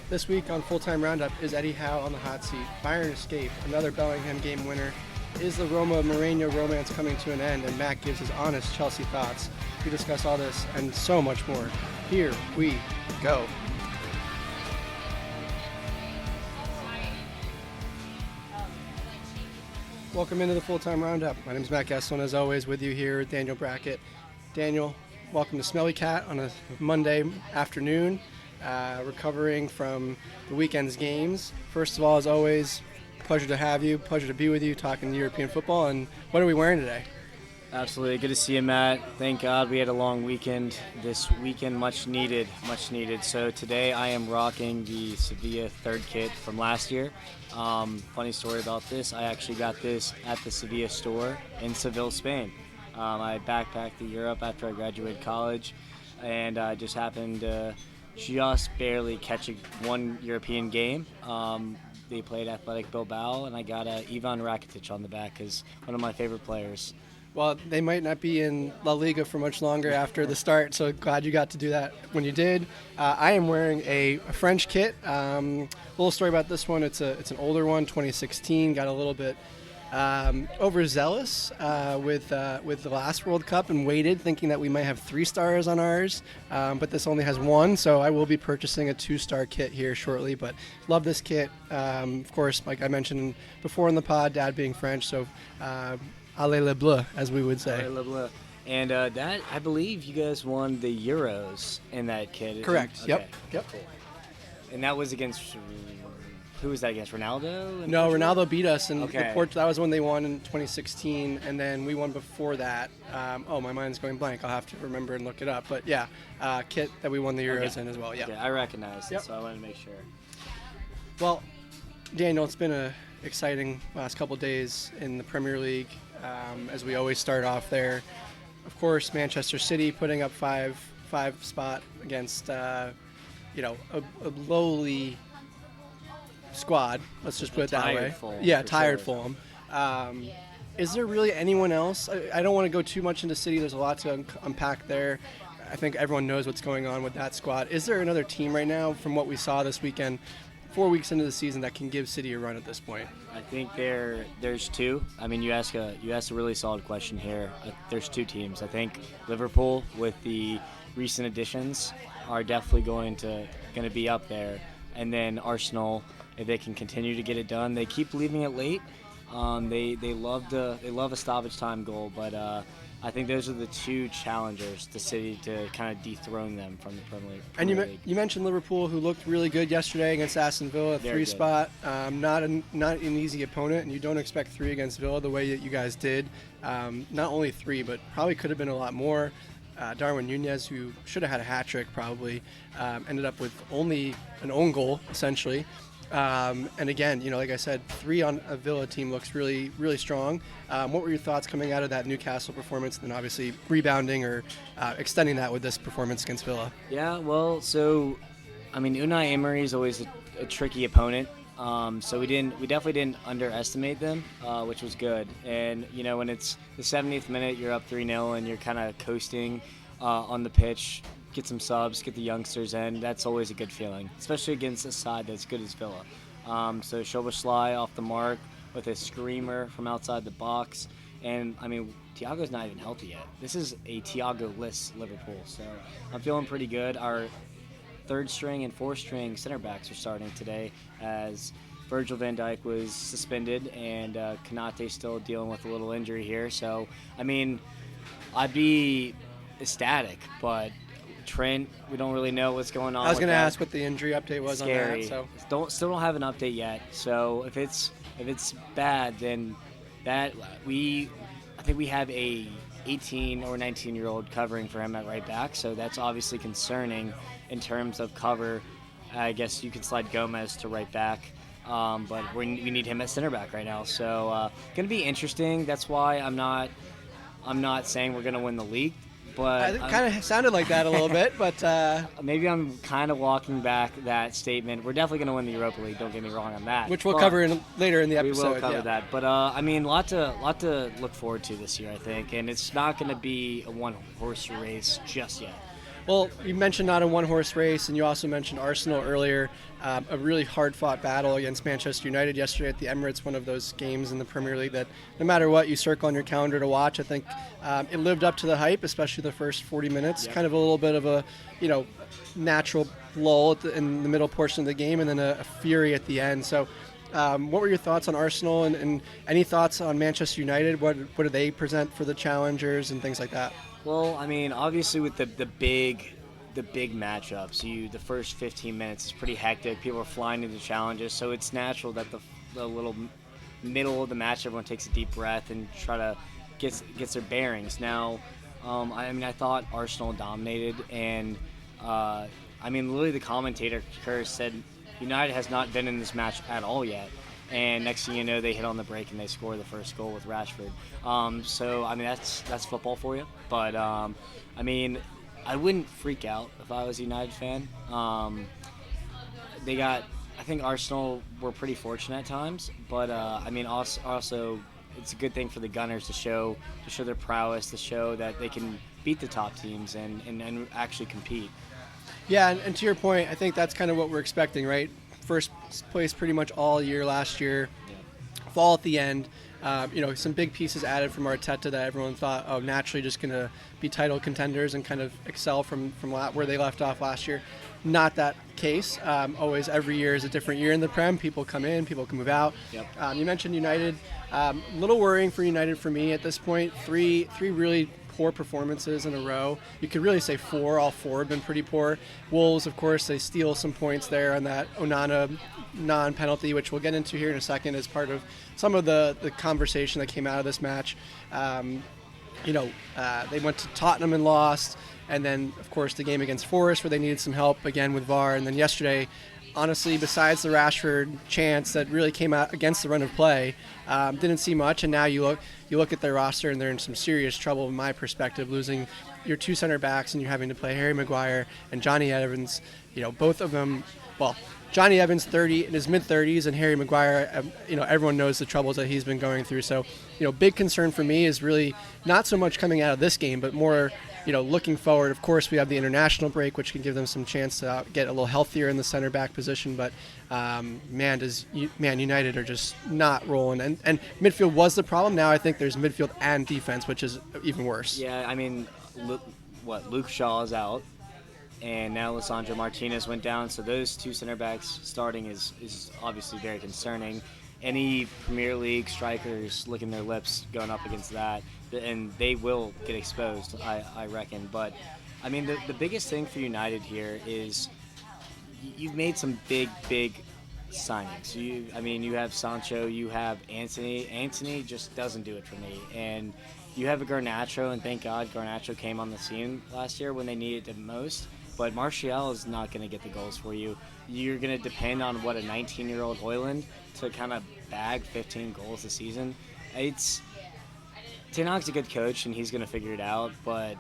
This week on Full-Time Roundup, is Eddie Howe on the hot seat? Bayern escape, another Bellingham game winner. Is the Roma Mourinho romance coming to an end? And Matt gives his honest Chelsea thoughts. We discuss all this and so much more. Here we go. Welcome into the Full-Time Roundup. My name is Matt Gesson, as always, with you here, Daniel Brackett. Daniel, welcome to Smelly Cat on a Monday afternoon, recovering from the weekend's games. First of all, as always, pleasure to have you, pleasure to be with you, talking European football. And what are we wearing today? Absolutely. Good to see you, Matt. Thank God we had a long weekend this weekend, much needed. So today I am rocking the Sevilla third kit from last year. Funny story about this, I actually got this at the Sevilla store in Seville, Spain. I backpacked to Europe after I graduated college, and I just happened to just barely catch one European game. They played Athletic Bilbao, and I got Ivan Rakitic on the back as one of my favorite players. Well, they might not be in La Liga for much longer after the start, so glad you got to do that when you did. I am wearing a French kit. Little story about this one. It's an older one, 2016. Got a little bit overzealous with the last World Cup and waited, thinking that we might have 3 stars on ours, but this only has 1, so I will be purchasing a 2-star kit here shortly. But love this kit. Of course, like I mentioned before in the pod, Dad being French, so Allez le bleu, as we would say. Allez le bleu. And that, I believe you guys won the Euros in that kit. Correct. Okay. Yep. Cool. And that was against, who was that against, Ronaldo? No, Ronaldo beat us, and okay. That was when they won in 2016, and then we won before that. My mind's going blank. I'll have to remember and look it up. But yeah, kit that we won the Euros in as well. Yeah. Okay, I recognize it, so I wanted to make sure. Well, Daniel, it's been an exciting last couple days in the Premier League. As we always start off there, of course, Manchester City putting up five spot against a lowly squad. Let's just put it that way. Tired Fulham. Is there really anyone else? I don't want to go too much into City. There's a lot to unpack there. I think everyone knows what's going on with that squad. Is there another team right now, from what we saw this weekend, 4 weeks into the season, that can give City a run at this point? I think there's 2. I mean, you ask a really solid question here. There's 2 teams. I think Liverpool, with the recent additions, are definitely going to be up there, and then Arsenal, if they can continue to get it done. They keep leaving it late. They love a stoppage time goal, but I think those are the 2 challengers to City to kind of dethrone them from the Premier League. And you mentioned Liverpool, who looked really good yesterday against Aston Villa, 3 spot. Not an easy opponent, and you don't expect 3 against Villa the way that you guys did. Not only 3, but probably could have been a lot more. Darwin Nunez, who should have had a hat trick probably, ended up with only an own goal, essentially. And again, like I said, 3 on a Villa team looks really, really strong. What were your thoughts coming out of that Newcastle performance, and then obviously rebounding or extending that with this performance against Villa? Yeah, well, so, I mean, Unai Emery is always a tricky opponent. So we definitely didn't underestimate them, which was good. And, when it's the 70th minute, you're up 3-0 and you're kind of coasting on the pitch, get some subs, get the youngsters in. That's always a good feeling, especially against a side that's good as Villa. So Szoboszlai off the mark with a screamer from outside the box. And, I mean, Thiago's not even healthy yet. This is a Thiago-less Liverpool. So I'm feeling pretty good. Our 3rd string and 4th string center backs are starting today, as Virgil van Dijk was suspended and Konate's still dealing with a little injury here. So, I mean, I'd be ecstatic, but Trent, we don't really know what's going on. I was going to ask what the injury update was on that. So still don't have an update yet. So if it's bad, then I think we have a 18 or 19-year-old covering for him at right back. So that's obviously concerning in terms of cover. I guess you could slide Gomez to right back, but we need him at center back right now. So going to be interesting. That's why I'm not saying we're going to win the league. But it kind of sounded like that a little bit, but maybe I'm kind of walking back that statement. We're definitely going to win the Europa League. Don't get me wrong on that. Which we'll cover later in the episode. We will cover that. But I mean, lot to look forward to this year, I think. And it's not going to be a one-horse race just yet. Well, you mentioned not a one-horse race, and you also mentioned Arsenal earlier. A really hard-fought battle against Manchester United yesterday at the Emirates, one of those games in the Premier League that no matter what you circle on your calendar to watch, I think it lived up to the hype, especially the first 40 minutes. Yep. Kind of a little bit of a, natural lull in the middle portion of the game, and then a fury at the end. So what were your thoughts on Arsenal, and any thoughts on Manchester United? What do they present for the challengers and things like that? Well, I mean, obviously with the big matchups, the first 15 minutes is pretty hectic. People are flying into challenges, so it's natural that the little middle of the match, everyone takes a deep breath and try to gets their bearings. Now, I thought Arsenal dominated, and literally the commentator Kerr said United has not been in this match at all yet. And next thing you know, they hit on the break and they score the first goal with Rashford. That's football for you. But I wouldn't freak out if I was a United fan. I think Arsenal were pretty fortunate at times, but also it's a good thing for the Gunners to show their prowess, to show that they can beat the top teams and actually compete. Yeah, and to your point, I think that's kind of what we're expecting, right? First place pretty much all year last year, fall at the end. Some big pieces added from Arteta that everyone thought, naturally just going to be title contenders and kind of excel from where they left off last year. Not that case. Always, every year is a different year in the Prem. People come in, people can move out. Yep. You mentioned United. A little worrying for United for me at this point. Three really poor performances in a row. You could really say four. All four have been pretty poor. Wolves, of course, they steal some points there on that Onana non-penalty, which we'll get into here in a second as part of some of the conversation that came out of this match. They went to Tottenham and lost, and then, of course, the game against Forest where they needed some help, again with VAR, and then yesterday, honestly, besides the Rashford chance that really came out against the run of play, didn't see much. And now you look at their roster and they're in some serious trouble, in my perspective, losing your two center backs and you're having to play Harry Maguire and Johnny Evans. Both of them. Well, Johnny Evans, 30 in his mid-30s, and Harry Maguire. Everyone knows the troubles that he's been going through. So, big concern for me is really not so much coming out of this game, but more, looking forward. Of course, we have the international break, which can give them some chance to get a little healthier in the center back position. But United are just not rolling, and midfield was the problem. Now I think there's midfield and defense, which is even worse. Yeah, Luke Shaw is out, and now Lisandro Martinez went down. So those two center backs starting is obviously very concerning. Any Premier League strikers licking their lips going up against that, and they will get exposed, I reckon. But the biggest thing for United here is you've made some big signings. You have Sancho, you have Anthony. Anthony just doesn't do it for me, and you have a Garnacho, and thank God Garnacho came on the scene last year when they needed it most. But Martial is not going to get the goals for you. You're going to depend on a 19-year-old Højlund to kind of bag 15 goals a season. Ten Hag's a good coach, and he's going to figure it out. But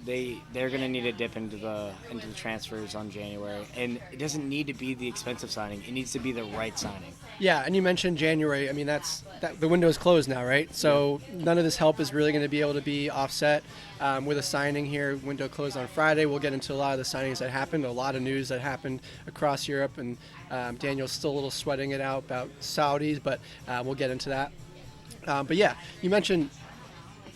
they're going to need to dip into the transfers on January, and it doesn't need to be the expensive signing. It needs to be the right signing. Yeah, and you mentioned January. The window is closed now, right? So none of this help is really going to be able to be offset with a signing here. Window closed on Friday. We'll get into a lot of the signings that happened, a lot of news that happened across Europe, and Daniel's still a little sweating it out about Saudis, but we'll get into that. But yeah, you mentioned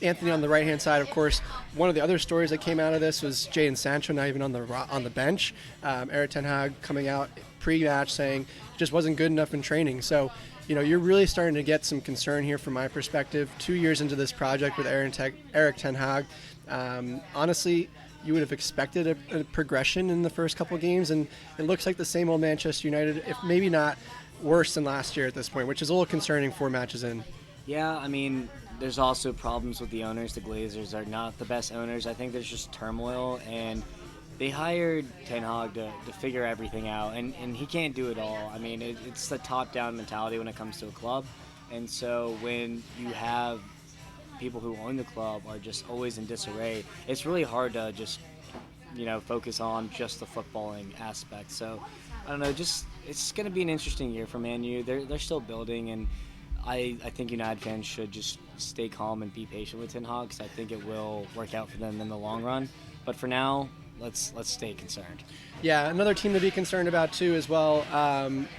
Anthony on the right-hand side. Of course, one of the other stories that came out of this was Jadon Sancho not even on the bench. Erik ten Hag coming out pre-match saying just wasn't good enough in training. So, you're really starting to get some concern here from my perspective. 2 years into this project with Erik ten Hag, honestly, you would have expected a progression in the first couple games, and it looks like the same old Manchester United, if maybe not worse than last year at this point, which is a little concerning 4 matches in. Yeah, there's also problems with the owners. The Glazers are not the best owners. I think there's just turmoil, and they hired Ten Hag to figure everything out, and he can't do it all. It's the top-down mentality when it comes to a club, and so when you have people who own the club are just always in disarray, it's really hard to just, focus on just the footballing aspect. So, I don't know, it's going to be an interesting year for Man U. They're still building, and I think United fans should just stay calm and be patient with Ten Hag, because I think it will work out for them in the long run. But for now, let's stay concerned. Yeah, another team to be concerned about too as well,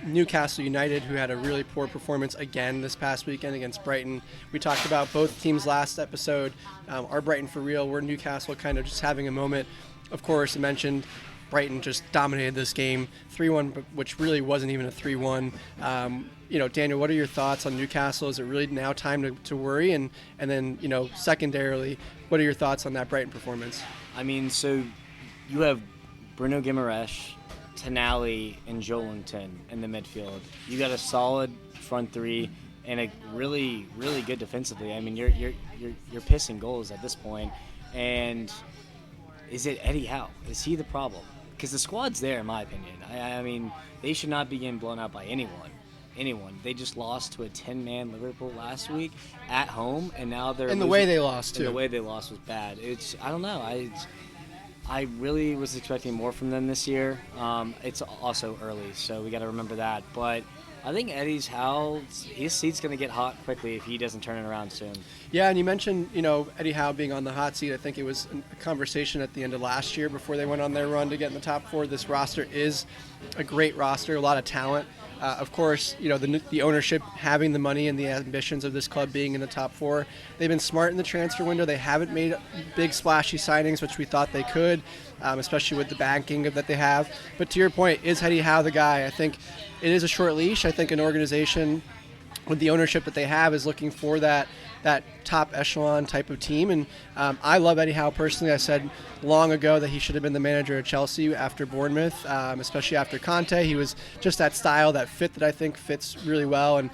Newcastle United, who had a really poor performance again this past weekend against Brighton. We talked about both teams last episode. Are Brighton for real? We're Newcastle kind of just having a moment. Of course, I mentioned Brighton just dominated this game 3-1, which really wasn't even a 3-1. Daniel, what are your thoughts on Newcastle? Is it really now time to worry? And then, secondarily, what are your thoughts on that Brighton performance? I mean, so you have Bruno Guimaraes, Tonali, and Joelinton in the midfield. You got a solid front three and a really, really good defensively. I mean, you're pissing goals at this point. And is it Eddie Howe? Is he the problem? Because the squad's there, in my opinion. I mean, they should not be getting blown out by anyone. They just lost to a 10-man Liverpool last week at home, and now they're and the way they lost too. And the way they lost was bad. I don't know. I really was expecting more from them this year. It's also early, so we got to remember that. But I think his seat's going to get hot quickly if he doesn't turn it around soon. Yeah, and you mentioned, Eddie Howe being on the hot seat. I think it was a conversation at the end of last year before they went on their run to get in the top four. This roster is a great roster, a lot of talent. Of course, the ownership having the money and the ambitions of this club being in the top four. They've been smart in the transfer window. They haven't made big splashy signings, which we thought they could, especially with the banking that they have. But to your point, is Eddie Howe the guy? I think it is a short leash. I think an organization with the ownership that they have is looking for that top echelon type of team. And I love Eddie Howe personally. I said long ago that he should have been the manager of Chelsea after Bournemouth, especially after Conte. He was just that style, that fit that I think fits really well and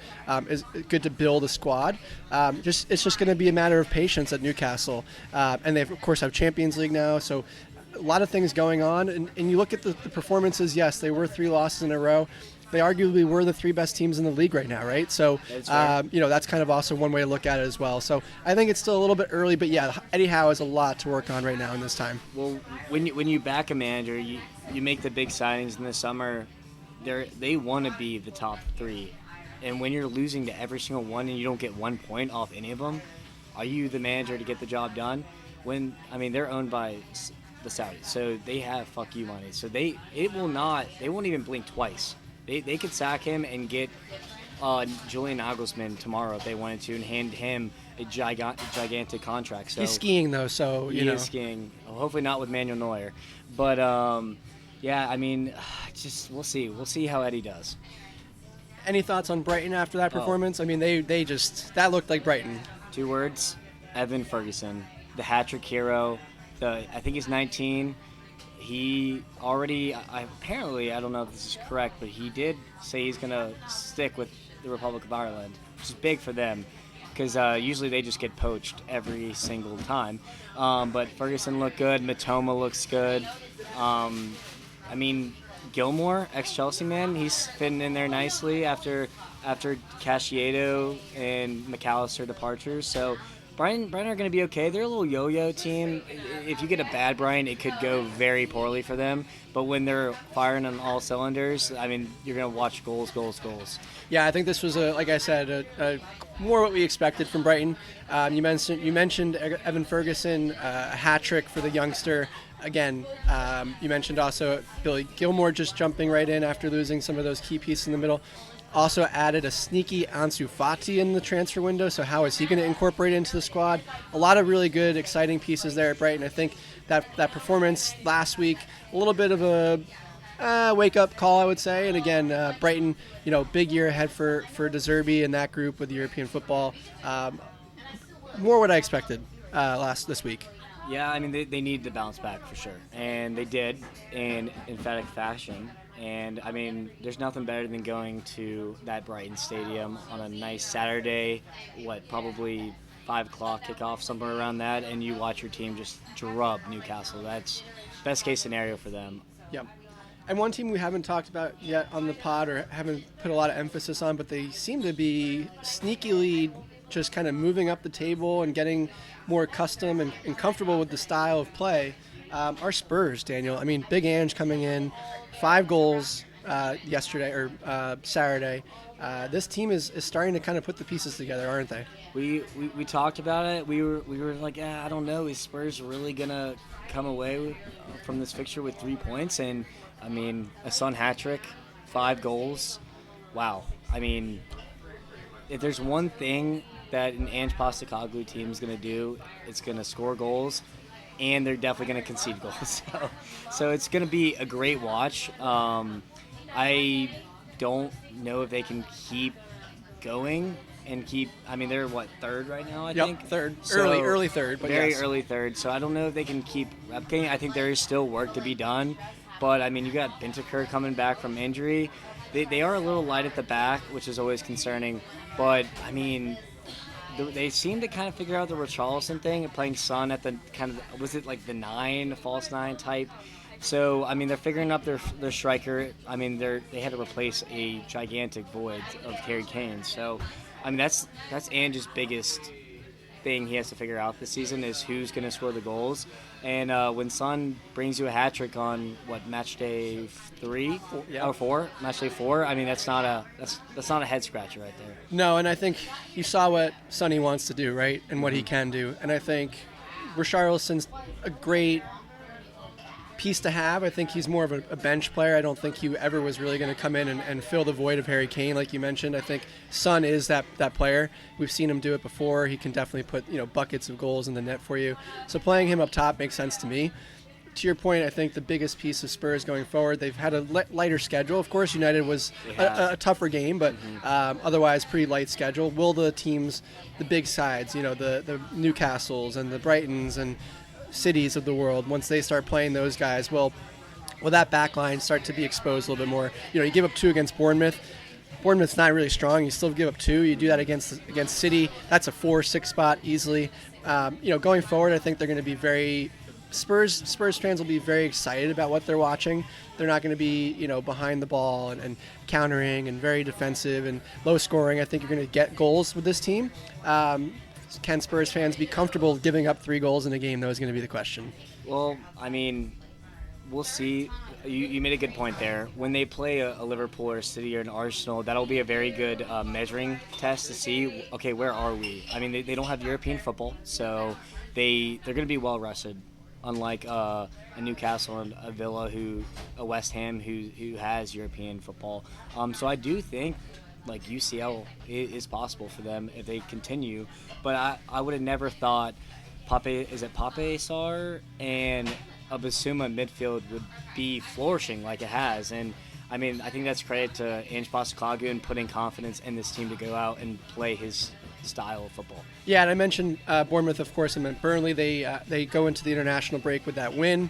is good to build a squad. It's just going to be a matter of patience at Newcastle. And they, of course, have Champions League now, so a lot of things going on. And you look at the performances, yes, they were 3 losses in a row. They arguably were the 3 best teams in the league right now, right? So, that's kind of also one way to look at it as well. So I think it's still a little bit early, but yeah, Eddie Howe has a lot to work on right now in this time. Well, when you back a manager, you make the big signings in the summer. They want to be the top 3, and when you're losing to every single one and you don't get 1 point off any of them, are you the manager to get the job done? They're owned by the Saudis, so they have fuck you money. So they won't even blink twice. They could sack him and get Julian Nagelsmann tomorrow if they wanted to and hand him a gigantic contract. So he's skiing, though, so he is skiing. Hopefully not with Manuel Neuer. But, we'll see. We'll see how Eddie does. Any thoughts on Brighton after that performance? I mean, they just – that looked like Brighton. 2 words, Evan Ferguson, the hat-trick hero. I think he's 19. He already, apparently, I don't know if this is correct, but he did say he's going to stick with the Republic of Ireland, which is big for them because usually they just get poached every single time. But Ferguson looked good. Matoma looks good. Gilmore, ex-Chelsea man, he's fitting in there nicely after Casiano and McAllister departures. So Brighton are going to be okay. They're a little yo-yo team. If you get a bad Brighton, it could go very poorly for them. But when they're firing on all cylinders, you're going to watch goals. Yeah, I think this was, like I said, a more what we expected from Brighton. You mentioned Evan Ferguson, a hat trick for the youngster. Again, you mentioned also Billy Gilmore just jumping right in after losing some of those key pieces in the middle. Also added a sneaky Ansu Fati in the transfer window, so how is he going to incorporate into the squad? A lot of really good, exciting pieces there at Brighton. I think that performance last week, a little bit of a wake-up call, I would say. And again, Brighton, big year ahead for De Zerbi and that group with European football. More what I expected this week. Yeah, they needed to bounce back for sure, and they did in emphatic fashion. And, there's nothing better than going to that Brighton stadium on a nice Saturday, probably 5 o'clock kickoff, somewhere around that, and you watch your team just drub Newcastle. That's best case scenario for them. Yep. And one team we haven't talked about yet on the pod or haven't put a lot of emphasis on, but they seem to be sneakily just kind of moving up the table and getting more accustomed and comfortable with the style of play, are Spurs, Daniel. Big Ange coming in, 5 goals, yesterday or Saturday. This team is starting to kind of put the pieces together, aren't they? We talked about it. We were like, I don't know. Is Spurs really gonna come away from this fixture with 3 points? And I mean, a Son hat trick, 5 goals. Wow. I mean, if there's one thing that an Ange Postecoglou team is gonna do, it's gonna score goals, and they're definitely gonna concede goals. So it's gonna be a great watch. I don't know if they can keep going and keep. I mean, they're third right now. I think third, so early third, but very yes. early third. So I don't know if they can keep replicating. I think there is still work to be done, but I mean, you got Bentancur coming back from injury. They are a little light at the back, which is always concerning. But I mean, they seem to kind of figure out the Richarlison thing, playing Son at the kind of, was it like the 9, false 9 type. So, I mean, they're figuring out their striker. I mean, they had to replace a gigantic void of Harry Kane. So, I mean, that's Ange's biggest thing he has to figure out this season is who's going to score the goals. And when Son brings you a hat trick on match day 3 or 4, match day 4. I mean, that's not a head scratcher right there. No, and I think you saw what Sonny wants to do, right, and what he can do. And I think Richarlison's a great piece to have. I think he's more of a bench player. I don't think he ever was really going to come in and fill the void of Harry Kane, like you mentioned. I think Son is that player. We've seen him do it before. He can definitely put buckets of goals in the net for you. So playing him up top makes sense to me. To your point, I think the biggest piece of Spurs going forward, they've had a lighter schedule. Of course, United was a tougher game, but otherwise pretty light schedule. Will the teams, the big sides, the Newcastles and the Brightons and cities of the world, once they start playing those guys, will that back line start to be exposed a little bit more? You give up 2 against Bournemouth. Bournemouth's not really strong. You still give up 2. You do that against City. That's a 4-6 spot easily. Going forward, I think they're going to be very Spurs fans will be very excited about what they're watching. They're not going to be behind the ball and countering and very defensive and low scoring. I think you're going to get goals with this team. Can Spurs fans be comfortable giving up 3 goals in a game? That was going to be the question. Well, I mean, we'll see. You made a good point there. When they play a Liverpool or a City or an Arsenal, that'll be a very good measuring test to see, okay, where are we? I mean, they don't have European football, so they're going to be well rested, unlike a Newcastle and a Villa, a West Ham who has European football. So I do think UCL is possible for them if they continue, but I would have never thought Pape Sarr and a Basuma midfield would be flourishing like it has. And I mean, I think that's credit to Ange Postecoglou and putting confidence in this team to go out and play his style of football. Yeah, and I mentioned Bournemouth, of course. I meant Burnley. They go into the international break with that win.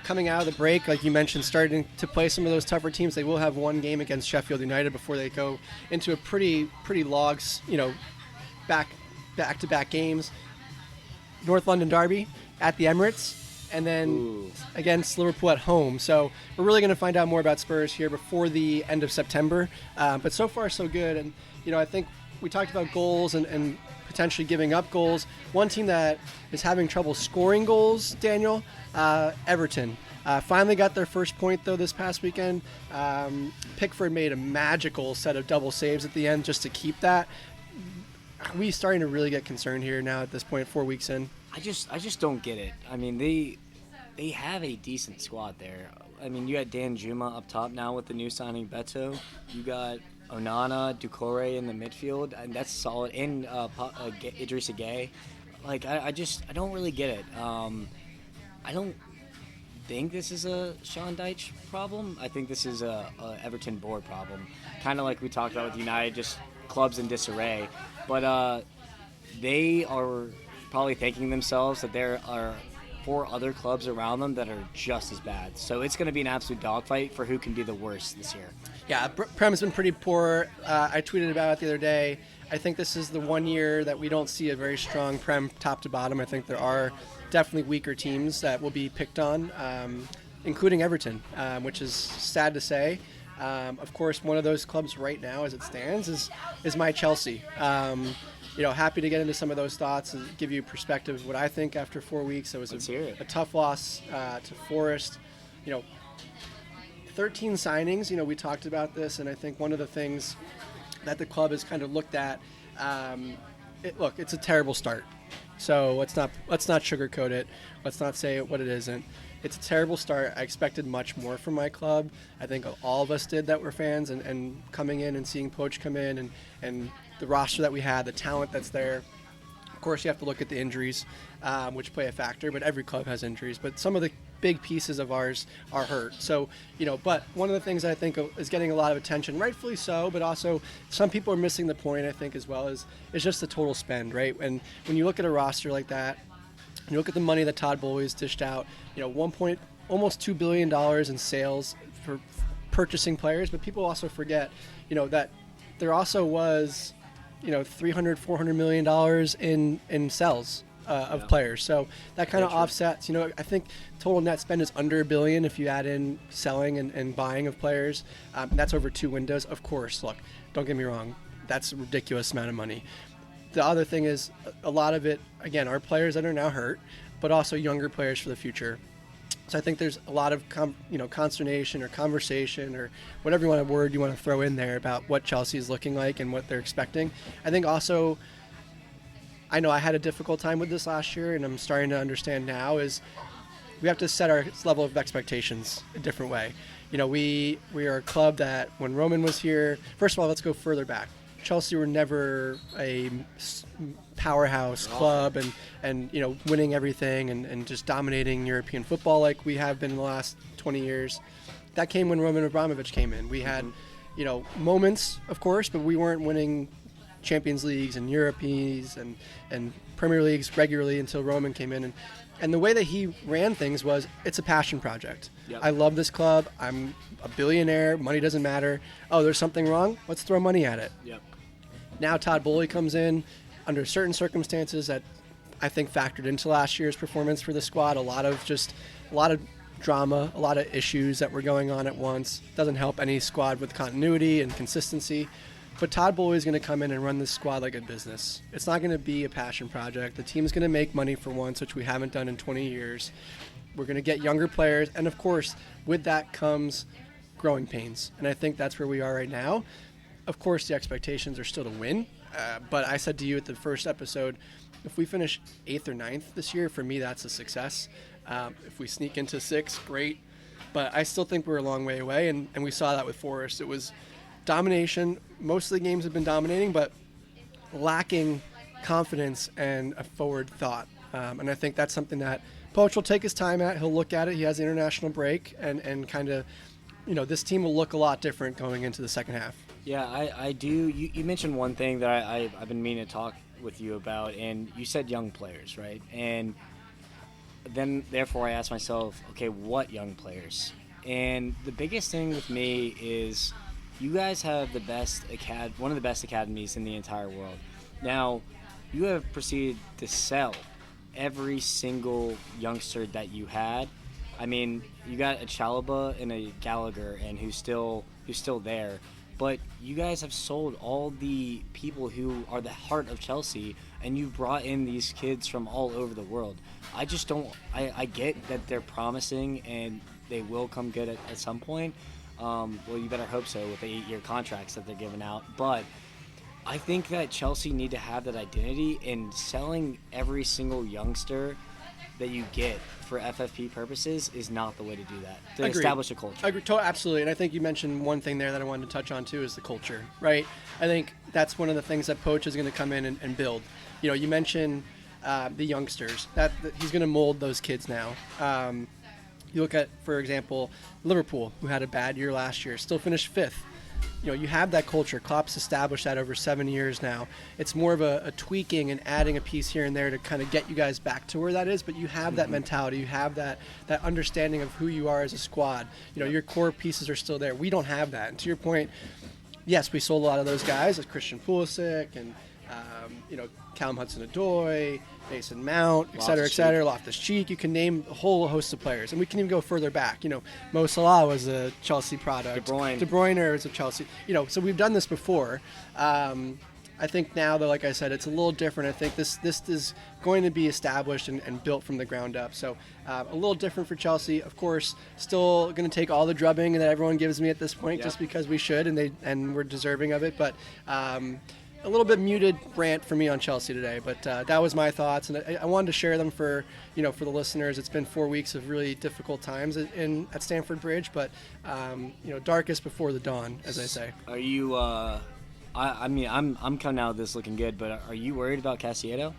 Coming out of the break, like you mentioned, starting to play some of those tougher teams. They will have one game against Sheffield United before they go into a pretty logs, back-to-back games. North London derby at the Emirates, and then against Liverpool at home. So we're really going to find out more about Spurs here before the end of September. But so far, so good. And I think we talked about goals and potentially giving up goals. One team that is having trouble scoring goals, Daniel, Everton. Finally got their first point, though, this past weekend. Pickford made a magical set of double saves at the end just to keep that. Are we starting to really get concerned here now at this point, 4 weeks in? I just don't get it. I mean, they have a decent squad there. I mean, you got Dan Juma up top now with the new signing Beto. You got Onana, Doucouré in the midfield, and that's solid. And Idrissa Gueye. I don't really get it. I don't think this is a Sean Dyche problem. I think this is a Everton board problem. Kind of like we talked about with United, just clubs in disarray. But they are probably thanking themselves that there are 4 other clubs around them that are just as bad. So it's going to be an absolute dogfight for who can be the worst this year. Yeah, Prem's been pretty poor. I tweeted about it the other day. I think this is the one year that we don't see a very strong Prem top to bottom. I think there are definitely weaker teams that will be picked on, including Everton, which is sad to say. Of course, one of those clubs right now, as it stands, is my Chelsea. Happy to get into some of those thoughts and give you perspective of what I think after 4 weeks. It was a tough loss to Forest. 13 signings. We talked about this, and I think one of the things that the club has kind of looked at, it's a terrible start. So let's not sugarcoat it. Let's not say what it isn't. It's a terrible start. I expected much more from my club. I think all of us did that were fans, and coming in and seeing Poach come in and the roster that we had, the talent that's there. Of course, you have to look at the injuries, which play a factor, but every club has injuries. But some of the big pieces of ours are hurt. So, but one of the things I think is getting a lot of attention, rightfully so, but also some people are missing the point, I think, as well, is just the total spend, right? And when you look at a roster like that, you look at the money that Todd Bowley's dished out, almost $2 billion in sales for purchasing players, but people also forget, that there also was, $300-400 million in sales of players. So that kind of offsets, I think total net spend is under $1 billion if you add in selling and buying of players. That's over 2 windows. Of course, look, don't get me wrong, that's a ridiculous amount of money. The other thing is a lot of it, again, are players that are now hurt, but also younger players for the future. So I think there's a lot of consternation or conversation or whatever word you want to throw in there about what Chelsea is looking like and what they're expecting. I think also, I know I had a difficult time with this last year, and I'm starting to understand now, is we have to set our level of expectations a different way. We are a club that when Roman was here, first of all, let's go further back. Chelsea were never a powerhouse club and winning everything and just dominating European football like we have been in the last 20 years. That came when Roman Abramovich came in. We had, moments, of course, but we weren't winning Champions Leagues and Europeans and Premier Leagues regularly until Roman came in. And the way that he ran things was, it's a passion project. Yep. I love this club. I'm a billionaire. Money doesn't matter. Oh, there's something wrong? Let's throw money at it. Yep. Now Todd Bowley comes in under certain circumstances that I think factored into last year's performance for the squad. A lot of drama, a lot of issues that were going on at once. Doesn't help any squad with continuity and consistency. But Todd Bowley is going to come in and run this squad like a business. It's not going to be a passion project. The team's going to make money for once, which we haven't done in 20 years. We're going to get younger players. And, of course, with that comes growing pains. And I think that's where we are right now. Of course, the expectations are still to win. But I said to you at the first episode, if we finish 8th or 9th this year, for me, that's a success. If we sneak into 6th, great. But I still think we're a long way away. And we saw that with Forest. It was domination. Most of the games have been dominating, but lacking confidence and a forward thought. And I think that's something that Poach will take his time at. He'll look at it. He has the international break, and kind of, this team will look a lot different going into the second half. Yeah, I do. You mentioned one thing that I've been meaning to talk with you about, and you said young players, right? And then, therefore, I asked myself, okay, what young players? And the biggest thing with me is you guys have one of the best academies in the entire world. Now, you have proceeded to sell every single youngster that you had. I mean, you got a Chalobah and a Gallagher, and who's still there. But you guys have sold all the people who are the heart of Chelsea, and you brought in these kids from all over the world. I just don't. I get that they're promising and they will come good at some point. Well, you better hope so with the 8-year contracts that they're giving out. But I think that Chelsea need to have that identity, and selling every single youngster that you get for FFP purposes is not the way to do that, to establish a culture. Agreed. Absolutely. And I think you mentioned one thing there that I wanted to touch on too, is the culture, right? I think that's one of the things that Poach is going to come in and build. You mentioned the youngsters, that he's going to mold those kids now. You look at, for example, Liverpool, who had a bad year last year, still finished 5th. You have that culture. Klopp's established that over 7 years now. It's more of a tweaking and adding a piece here and there to kind of get you guys back to where that is, but you have that mentality. You have that understanding of who you are as a squad. Your core pieces are still there. We don't have that. And to your point, yes, we sold a lot of those guys, like Christian Pulisic and Callum Hudson-Odoi, Mason Mount, et cetera, Loftus-Cheek. You can name a whole host of players. And we can even go further back. Mo Salah was a Chelsea product. De Bruyne was a Chelsea. So we've done this before. I think now, though, like I said, it's a little different. I think this is going to be established and built from the ground up. So a little different for Chelsea. Of course, still going to take all the drubbing that everyone gives me at this point, just because we should and we're deserving of it. But a little bit muted rant for me on Chelsea today, but that was my thoughts, and I wanted to share them for the listeners. It's been 4 weeks of really difficult times at Stamford Bridge, but darkest before the dawn, as I say. Are you? I'm coming out of this looking good, but are you worried about Caicedo?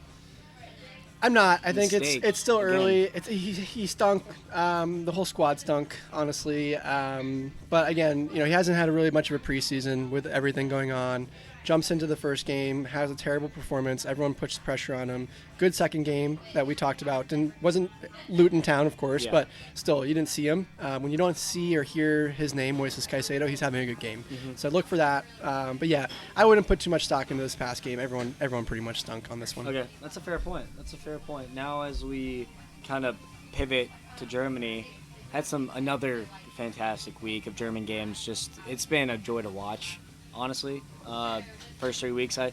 I'm not. I think it's still early. He stunk. The whole squad stunk, honestly. But again, he hasn't had really much of a preseason with everything going on. Jumps into the first game, has a terrible performance. Everyone puts pressure on him. Good second game that we talked about. Wasn't Luton Town, of course, but still, you didn't see him. When you don't see or hear his name, Moises Caicedo, he's having a good game. So look for that. But yeah, I wouldn't put too much stock into this past game. Everyone pretty much stunk on this one. Okay, that's a fair point. Now, as we kind of pivot to Germany, had another fantastic week of German games. Just it's been a joy to watch. Honestly, first 3 weeks, I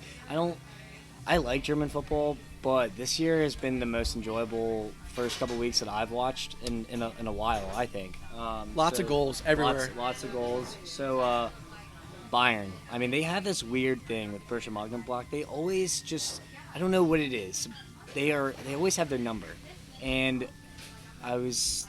like German football, but this year has been the most enjoyable first couple weeks that I've watched in a while. I think lots of goals everywhere. Lots of goals. So Bayern, I mean, they have this weird thing with Borussia Mönchengladbach. They always I don't know what it is. They always have their number, and I was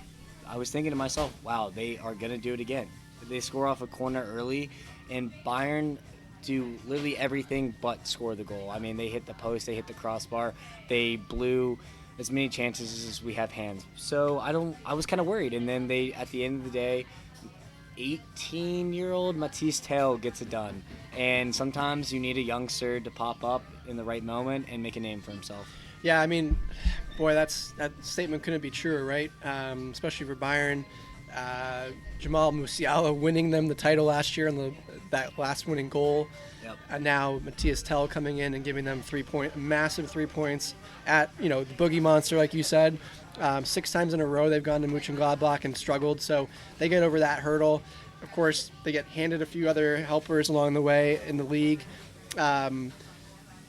thinking to myself, wow, they are gonna do it again. They score off a corner early. And Bayern do literally everything but score the goal. I mean, they hit the post, they hit the crossbar, they blew as many chances as we have hands. So I was kind of worried. And then at the end of the day, 18-year-old Matisse Tell gets it done. And sometimes you need a youngster to pop up in the right moment and make a name for himself. Yeah, I mean, boy, that statement couldn't be truer, right? Especially for Bayern. Jamal Musiala winning them the title last year on that last winning goal. Yep. And now Matthias Tell coming in and giving them massive 3 points at the Boogie Monster, like you said. 6 times in a row they've gone to Mönchengladbach and struggled, so they get over that hurdle. Of course, they get handed a few other helpers along the way in the league.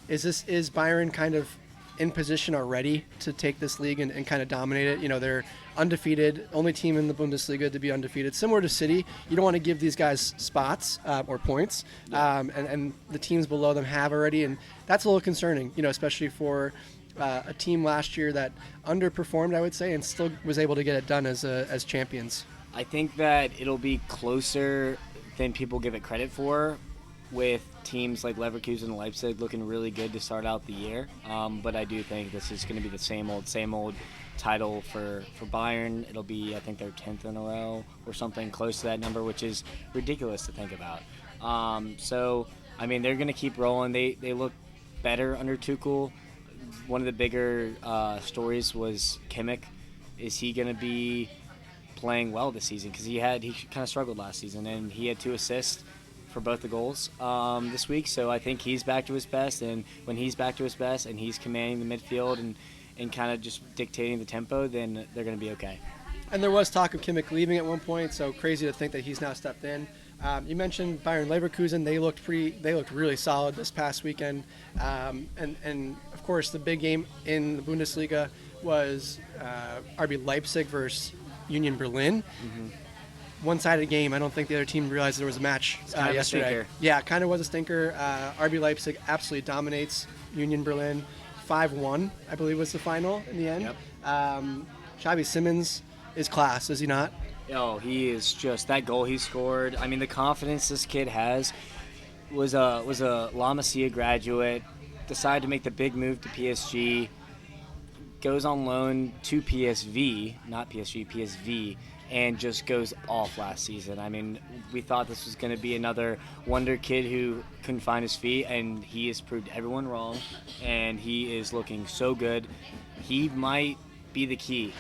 Is Bayern kind of in position already to take this league and kind of dominate it? They're undefeated, only team in the Bundesliga to be undefeated. Similar to City, you don't want to give these guys spots or points, and the teams below them have already, and that's a little concerning, especially for a team last year that underperformed, I would say, and still was able to get it done as champions. I think that it'll be closer than people give it credit for, with teams like Leverkusen and Leipzig looking really good to start out the year. But I do think this is going to be the same old title for Bayern. It'll be, I think, their 10th in a row or something close to that number, which is ridiculous to think about. So, I mean, they're going to keep rolling. They look better under Tuchel. One of the bigger stories was Kimmich. Is he going to be playing well this season? Because he kind of struggled last season, and he had 2 assists for both the goals this week. So I think he's back to his best, and when he's back to his best and he's commanding the midfield and kind of just dictating the tempo, then they're going to be okay. And there was talk of Kimmich leaving at one point, so crazy to think that he's now stepped in. You mentioned Bayern Leverkusen. They looked really solid this past weekend. And of course, the big game in the Bundesliga was RB Leipzig versus Union Berlin. Mm-hmm. One-sided game. I don't think the other team realized there was a match yesterday. Yeah, it kind of was a stinker. RB Leipzig absolutely dominates Union Berlin. 5-1, I believe, was the final in the end. Yep. Xavi Simons is class, is he not? Oh, he is just that goal he scored. I mean, the confidence this kid has. Was a La Masia graduate. Decided to make the big move to PSG. Goes on loan to PSV, not PSG, PSV. And just goes off last season. I mean, we thought this was going to be another wonder kid who couldn't find his feet, and he has proved everyone wrong, and he is looking so good. He might be the key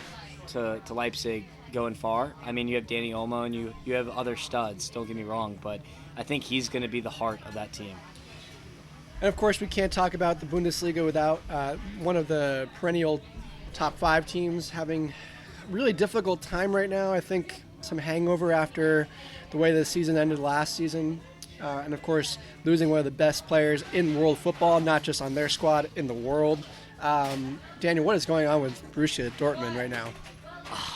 to Leipzig going far. I mean, you have Danny Olmo, and you have other studs, don't get me wrong, but I think he's going to be the heart of that team. And, of course, we can't talk about the Bundesliga without one of the perennial top 5 teams having really difficult time right now. I think some hangover after the way the season ended last season. and of course losing one of the best players in world football, not just on their squad, in the world. Daniel, what is going on with Borussia Dortmund right now?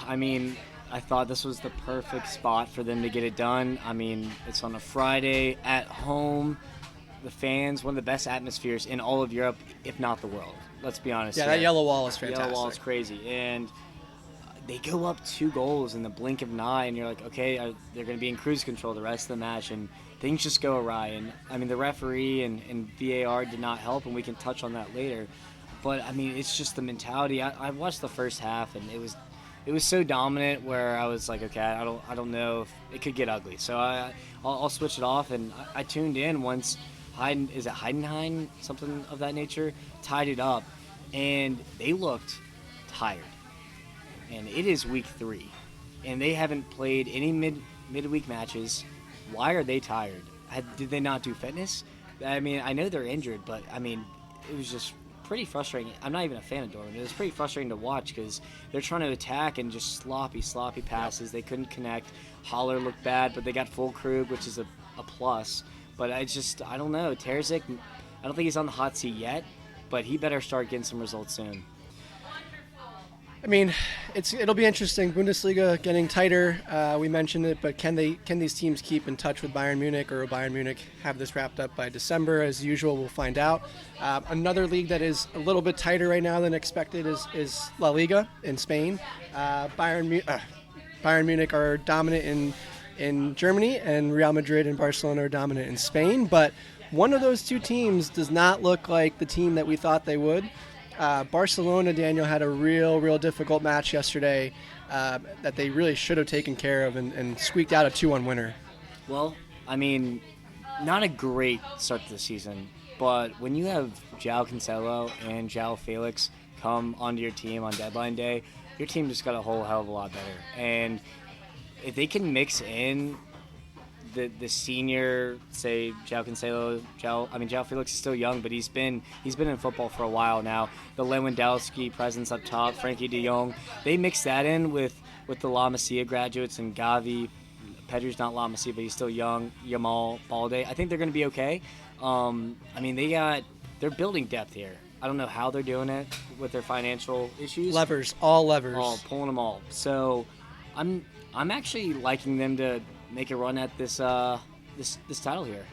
I mean, I thought this was the perfect spot for them to get it done. I mean, it's on a Friday at home. The fans, one of the best atmospheres in all of Europe, if not the world. Let's be honest. Yeah, here. that yellow wall is fantastic. The yellow wall is crazy. And they go up 2 goals in the blink of an eye, and you're like, okay, they're going to be in cruise control the rest of the match, and things just go awry. And, I mean, the referee and VAR did not help, and we can touch on that later. But, I mean, it's just the mentality. I watched the first half, and it was so dominant where I was like, okay, I don't know if it could get ugly. So I'll switch it off, and I tuned in once Heidenheim, something of that nature, tied it up, and they looked tired. And it is week 3, and they haven't played any midweek matches. Why are they tired? Did they not do fitness? I mean, I know they're injured, but I mean, it was just pretty frustrating. I'm not even a fan of Dortmund. It was pretty frustrating to watch because they're trying to attack and just sloppy passes. They couldn't connect. Haller looked bad, but they got Füllkrug, which is a plus. But I don't know. Terzic, I don't think he's on the hot seat yet, but he better start getting some results soon. I mean, it'll be interesting. Bundesliga getting tighter. We mentioned it, but can these teams keep in touch with Bayern Munich, or will Bayern Munich have this wrapped up by December? As usual, we'll find out. Another league that is a little bit tighter right now than expected is La Liga in Spain. Bayern Munich are dominant in Germany, and Real Madrid and Barcelona are dominant in Spain. But one of those two teams does not look like the team that we thought they would. Barcelona, Daniel, had a real difficult match yesterday that they really should have taken care of and squeaked out a 2-1 winner. Well, I mean, not a great start to the season, but when you have João Cancelo and João Felix come onto your team on deadline day, your team just got a whole hell of a lot better. And if they can mix in the senior, say, João Cancelo, João Felix is still young, but he's been in football for a while now. The Lewandowski presence up top, Frankie de Jong, they mix that in with the La Masia graduates and Gavi. Pedri's not La Masia, but he's still young. Yamal, Balde. I think they're going to be okay. I mean, they're building depth here. I don't know how they're doing it with their financial issues. All levers. Pulling them all. So I'm actually liking them to make a run at this title here.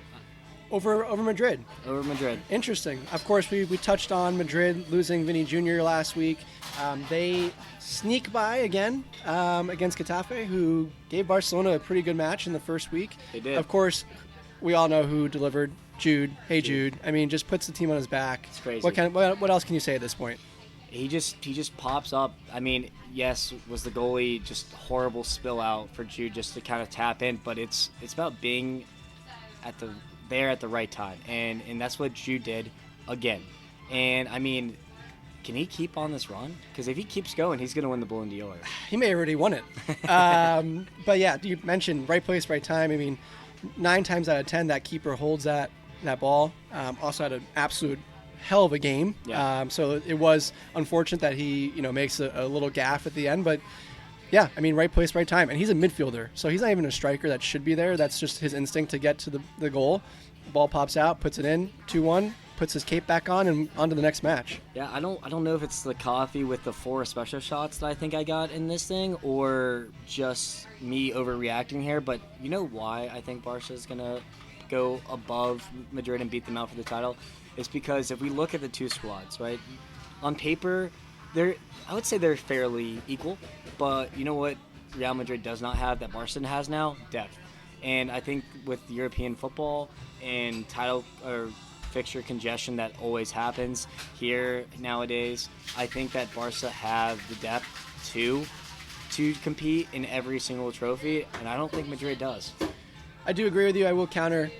Over Madrid. Over Madrid. Interesting. Of course, we touched on Madrid losing Vinny Jr. last week. They sneak by again against Getafe, who gave Barcelona a pretty good match in the first week. They did. Of course, we all know who delivered. Jude. Hey, Jude. I mean, just puts the team on his back. It's crazy. What else can you say at this point? He just pops up. I mean, yes, was the goalie just horrible spill out for Jude just to kind of tap in, but it's about being at the right time, and that's what Jude did again. And I mean, can he keep on this run? Because if he keeps going, he's going to win the Ballon d'Or. He may have already won it. But yeah, you mentioned right place, right time. I mean, 9 times out of 10, that keeper holds that ball. Also had an absolute hell of a game. Yeah. So it was unfortunate that he makes a little gaffe at the end, but yeah, I mean, right place, right time. And he's a midfielder, so he's not even a striker that should be there. That's just his instinct to get to the goal. The ball pops out, puts it in, 2-1, puts his cape back on, and on to the next match. Yeah, I don't know if it's the coffee with the 4 special shots that I think I got in this thing, or just me overreacting here, but you know why I think Barca is going to go above Madrid and beat them out for the title? It's because if we look at the two squads, right, on paper, I would say they're fairly equal, but you know what Real Madrid does not have that Barca has now? Depth. And I think with European football and title or fixture congestion that always happens here nowadays, I think that Barca have the depth to compete in every single trophy, and I don't think Madrid does. I do agree with you. I will counter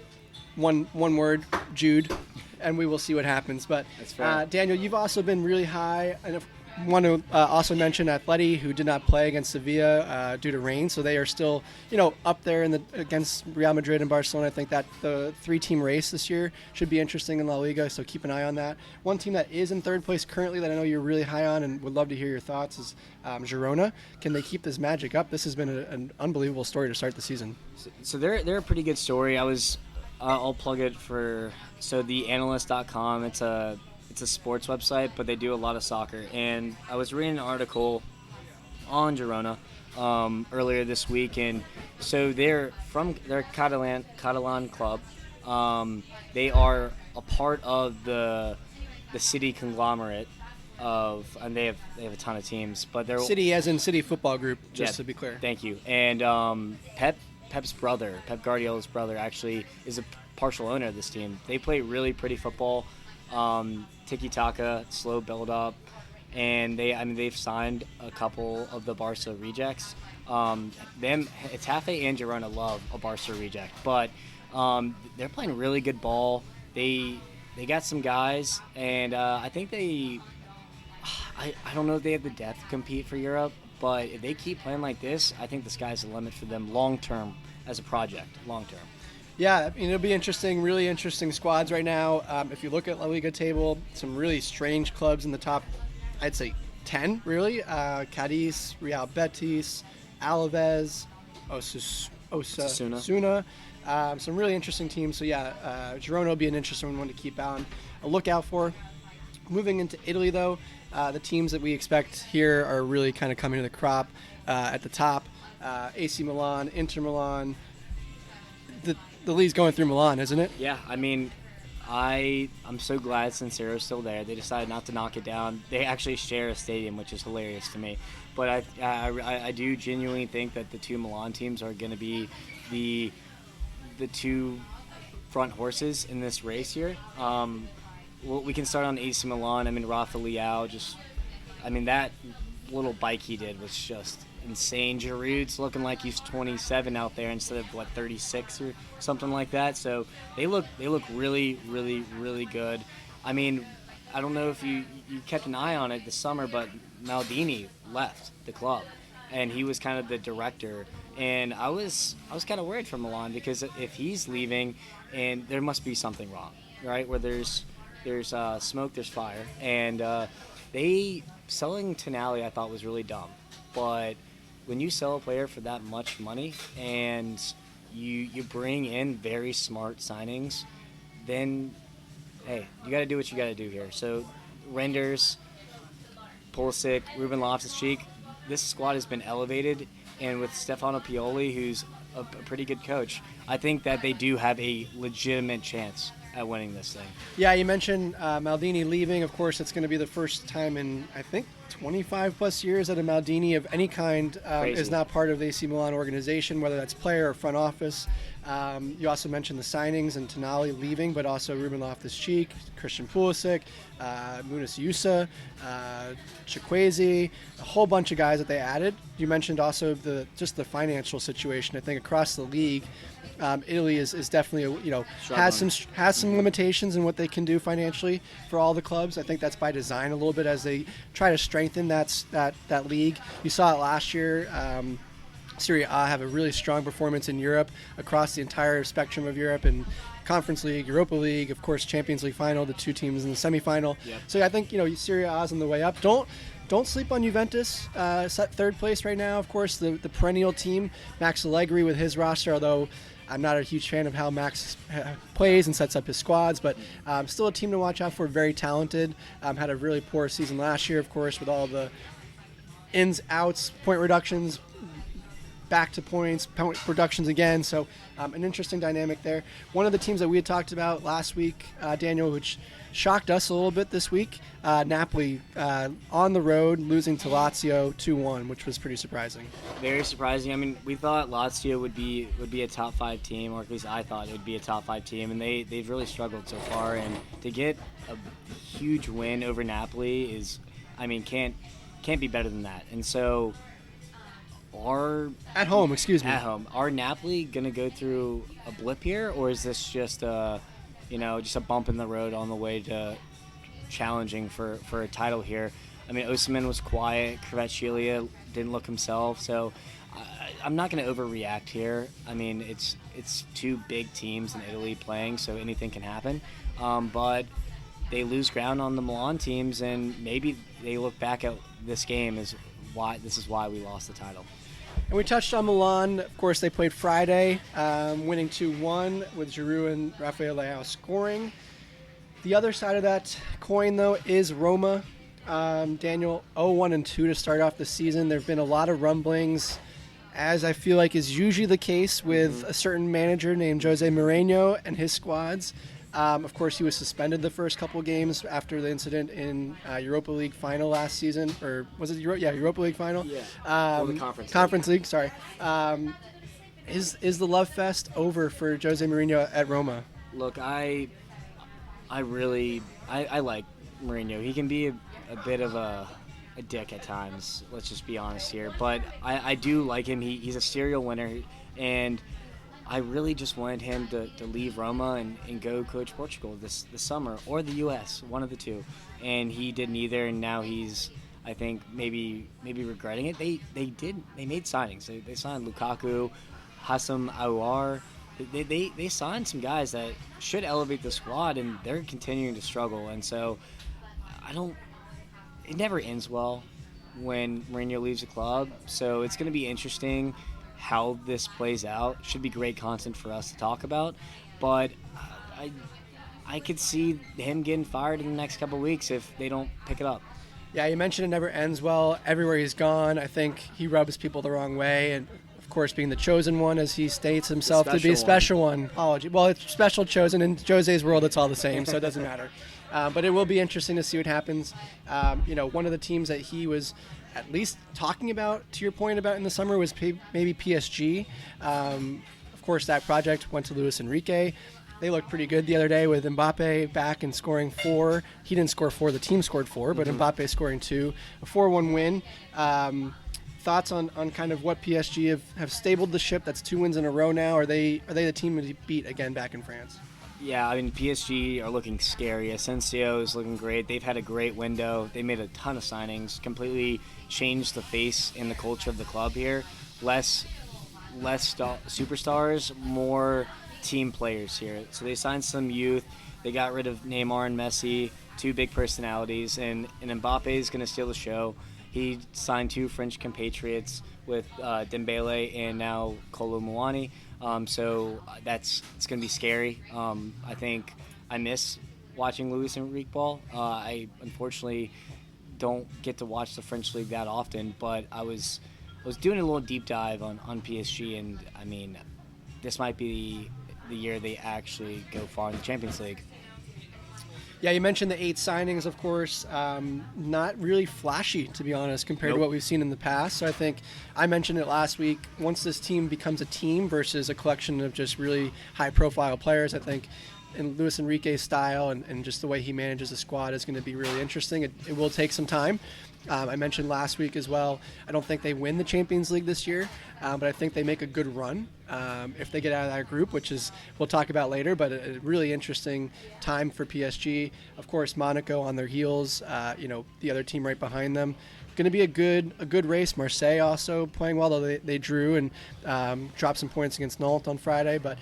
one word, Jude, and we will see what happens. But That's fair. Daniel, you've also been really high, and I want to also mention Atleti, who did not play against Sevilla due to rain, so they are still, up there against Real Madrid and Barcelona. I think that the 3-team race this year should be interesting in La Liga, so keep an eye on that. One team that is in third place currently that I know you're really high on and would love to hear your thoughts is Girona. Can they keep this magic up? This has been an unbelievable story to start the season. So they're a pretty good story. I was I'll plug it for the analyst.com. It's a sports website, but they do a lot of soccer. And I was reading an article on Girona earlier this week, and so they're Catalan club. They are a part of the city conglomerate and they have a ton of teams, but they're City as in City Football Group, just to be clear. Thank you. And Pep's brother, Pep Guardiola's brother, actually is a partial owner of this team. They play really pretty football, tiki-taka, slow build-up, and they've signed a couple of the Barca rejects. Etafe and Girona love a Barca reject, but they're playing really good ball. They got some guys, and I think I don't know if they have the depth to compete for Europe, but if they keep playing like this, I think the sky's the limit for them long-term as a project, long-term. Yeah, it'll be interesting, really interesting squads right now. If you look at La Liga table, some really strange clubs in the top, I'd say 10, really. Cadiz, Real Betis, Alaves, Osasuna. Some really interesting teams. So, Girona will be an interesting one to keep on a lookout for. Moving into Italy, though, the teams that we expect here are really kind of coming to the crop at the top. AC Milan, Inter Milan. The league's going through Milan, isn't it? Yeah, I mean, I'm so glad San Siro's still there. They decided not to knock it down. They actually share a stadium, which is hilarious to me. But I do genuinely think that the two Milan teams are going to be the two front horses in this race here. Well, we can start on AC Milan. I mean, Rafa Leao, that little bike he did was just insane. Giroud's looking like he's 27 out there instead of 36 or something like that. So they look really, really, really good. I mean, I don't know if you kept an eye on it this summer, but Maldini left the club, and he was kind of the director. And I was kind of worried for Milan, because if he's leaving, and there must be something wrong, right? Where there's smoke, there's fire. And they selling Tonali, I thought, was really dumb. But when you sell a player for that much money and you bring in very smart signings, then, hey, you got to do what you got to do here. So Renders, Pulisic, Ruben Loftus-Cheek, this squad has been elevated. And with Stefano Pioli, who's a pretty good coach, I think that they do have a legitimate chance at winning this thing. Yeah, you mentioned Maldini leaving. Of course, it's going to be the first time in, I think, 25 plus years that a Maldini of any kind is not part of the AC Milan organization, whether that's player or front office. You also mentioned the signings and Tonali leaving, but also Ruben Loftus-Cheek, Christian Pulisic, Munis Yusa, Chikwueze, a whole bunch of guys that they added. You mentioned also the financial situation. I think across the league, Italy is definitely has some limitations in what they can do financially for all the clubs. I think that's by design a little bit as they try to strengthen that league. You saw it last year. Serie A have a really strong performance in Europe across the entire spectrum of Europe, and Conference League, Europa League, of course, Champions League final, the two teams in the semifinal. Yep. So I think Serie A is on the way up. Don't sleep on Juventus. Set third place right now. Of course, the perennial team, Max Allegri with his roster, although I'm not a huge fan of how Max plays and sets up his squads, but still a team to watch out for. Very talented. Had a really poor season last year, of course, with all the ins, outs, point reductions, back to points, point reductions again. So an interesting dynamic there. One of the teams that we had talked about last week, Daniel, which shocked us a little bit this week, Napoli on the road losing to Lazio 2-1, which was pretty surprising. Very surprising. I mean, we thought Lazio would be a top 5 team, or at least I thought it would be a top 5 team, and they've really struggled so far. And to get a huge win over Napoli is, can't be better than that. And so At home. Are Napoli going to go through a blip here, or is this just a bump in the road on the way to challenging for a title here? I mean, Osimhen was quiet. Kvaratskhelia didn't look himself. So I'm not going to overreact here. I mean, it's two big teams in Italy playing, so anything can happen. But they lose ground on the Milan teams, and maybe they look back at this game as why we lost the title. And we touched on Milan. Of course, they played Friday, winning 2-1 with Giroud and Rafael Leao scoring. The other side of that coin, though, is Roma. Daniel, 0-1-2 to start off the season. There have been a lot of rumblings, as I feel like is usually the case with a certain manager named Jose Mourinho and his squads. Of course, he was suspended the first couple of games after the incident in Europa League final last season, or was it Europa League final? Yeah. Or the Conference League. Sorry. Is the love fest over for Jose Mourinho at Roma? Look, I like Mourinho. He can be a bit of a dick at times. Let's just be honest here. But I do like him. He's a serial winner, and I really just wanted him to leave Roma and go coach Portugal this summer, or the U.S., one of the two. And he did neither, and now he's, I think, maybe regretting it. They made signings. They signed Lukaku, Hassam Aouar. They signed some guys that should elevate the squad, and they're continuing to struggle. And so it never ends well when Mourinho leaves a club. So it's going to be interesting how this plays out. Should be great content for us to talk about, but I could see him getting fired in the next couple of weeks if they don't pick it up. Yeah, you mentioned it never ends well. Everywhere he's gone, I think he rubs people the wrong way, and of course being the chosen one, as he states himself to be a special one. Apology. Well, it's special, chosen. In Jose's world, it's all the same, so it doesn't matter. But it will be interesting to see what happens. One of the teams that he was at least talking about, to your point about in the summer, was maybe PSG. Of course, that project went to Luis Enrique. They looked pretty good the other day with Mbappe back and scoring 4. He didn't score 4, the team scored 4, but Mbappe scoring 2. A 4-1 win. Thoughts on kind of what PSG have stabled the ship? That's 2 wins in a row now. Are they the team to beat again back in France? Yeah, I mean, PSG are looking scary. Asensio is looking great. They've had a great window. They made a ton of signings, completely changed the face and the culture of the club here. Less superstars, more team players here. So they signed some youth. They got rid of Neymar and Messi, 2 big personalities, and Mbappe is going to steal the show. He signed 2 French compatriots with Dembele and now Kolo Muani. So it's going to be scary. I think I miss watching Luis Enrique ball. I unfortunately don't get to watch the French league that often, but I was doing a little deep dive on PSG, and I mean, this might be the year they actually go far in the Champions League. Yeah, you mentioned the 8 signings, of course. Not really flashy, to be honest, compared to what we've seen in the past. So I think I mentioned it last week. Once this team becomes a team versus a collection of just really high-profile players, I think in Luis Enrique's style and just the way he manages the squad is going to be really interesting. It will take some time. I mentioned last week as well, I don't think they win the Champions League this year, but I think they make a good run if they get out of that group, which is we'll talk about later, but a really interesting time for PSG. Of course, Monaco on their heels, the other team right behind them. Going to be a good race. Marseille also playing well, though they drew and dropped some points against Nantes on Friday. But,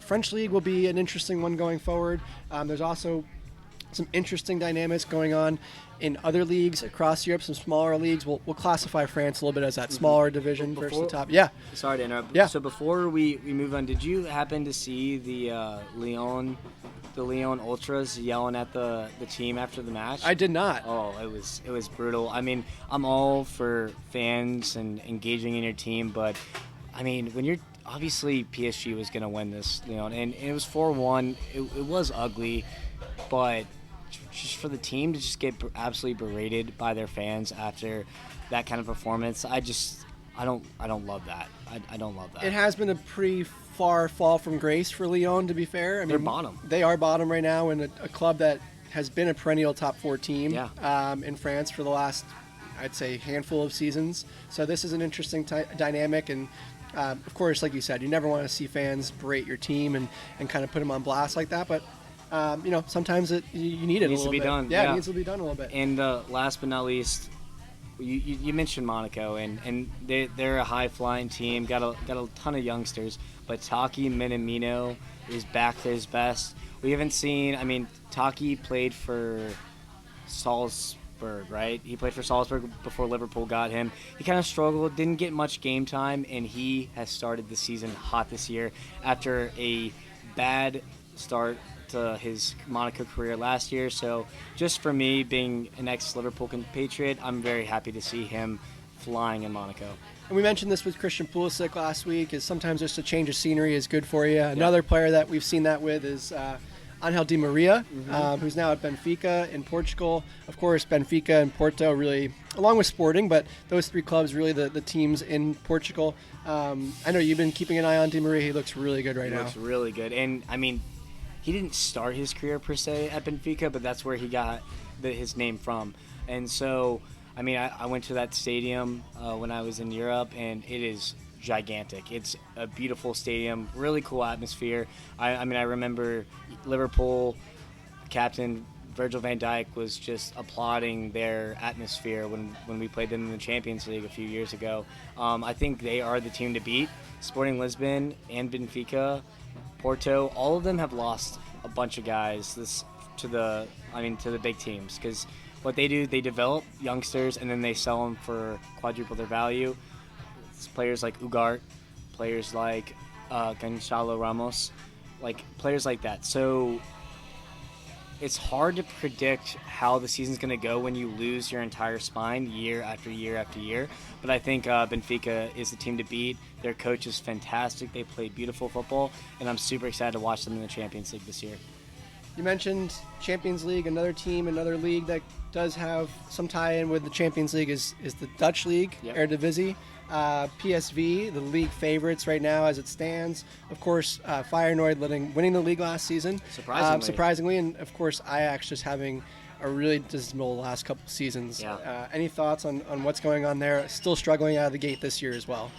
French League will be an interesting one going forward. There's also some interesting dynamics going on in other leagues across Europe, some smaller leagues. We'll classify France a little bit as that smaller division versus the top. Yeah. Sorry to interrupt. Yeah. So before we move on, did you happen to see the Lyon Ultras yelling at the team after the match? I did not. Oh, it was brutal. I mean, I'm all for fans and engaging in your team, but I mean, when you're obviously PSG was going to win this, Lyon, and it was 4-1. It was ugly, but just for the team to just get absolutely berated by their fans after that kind of performance, I don't love that. I don't love that. It has been a pretty far fall from grace for Lyon, to be fair. I mean, they're bottom. They are bottom right now, and a club that has been a perennial top 4 team in France for the last, I'd say, handful of seasons. So this is an interesting dynamic, and of course, like you said, you never want to see fans berate your team and kind of put them on blast like that, but sometimes you need it. It needs to be done. Yeah, it needs to be done a little bit. And last but not least, you mentioned Monaco, and they're a high-flying team, got a ton of youngsters, but Taki Minamino is back to his best. We haven't seen. I mean, Taki played for Salzburg, right? He played for Salzburg before Liverpool got him. He kind of struggled, didn't get much game time, and he has started the season hot this year after a bad start to his Monaco career last year. So just for me, being an ex-Liverpool compatriot, I'm very happy to see him flying in Monaco. And we mentioned this with Christian Pulisic last week, is sometimes just a change of scenery is good for you. Another player that we've seen that with is Angel Di Maria, who's now at Benfica in Portugal. Of course, Benfica and Porto really, along with Sporting, but those three clubs really the teams in Portugal. I know you've been keeping an eye on Di Maria. He looks really good right now. He looks really good. And, I mean, he didn't start his career per se at Benfica, but that's where he got his name from. And so, I mean, I went to that stadium when I was in Europe, and it is gigantic. It's a beautiful stadium, really cool atmosphere. I mean, I remember Liverpool captain Virgil van Dijk was just applauding their atmosphere when we played them in the Champions League a few years ago. I think they are the team to beat. Sporting Lisbon and Benfica, Porto, all of them have lost a bunch of guys to the big teams, because what they do, they develop youngsters and then they sell them for quadruple their value. It's players like Ugarte, players like Gonzalo Ramos, like players like that. So it's hard to predict how the season's going to go when you lose your entire spine year after year after year. But I think Benfica is the team to beat. Their coach is fantastic. They play beautiful football, and I'm super excited to watch them in the Champions League this year. You mentioned Champions League, another team, another league that does have some tie-in with the Champions League is the Dutch league, Eredivisie. PSV, the league favorites right now as it stands. Of course, Feyenoord winning the league last season. Surprisingly. And of course, Ajax just having a really dismal last couple seasons. Yeah. Any thoughts on what's going on there? Still struggling out of the gate this year as well.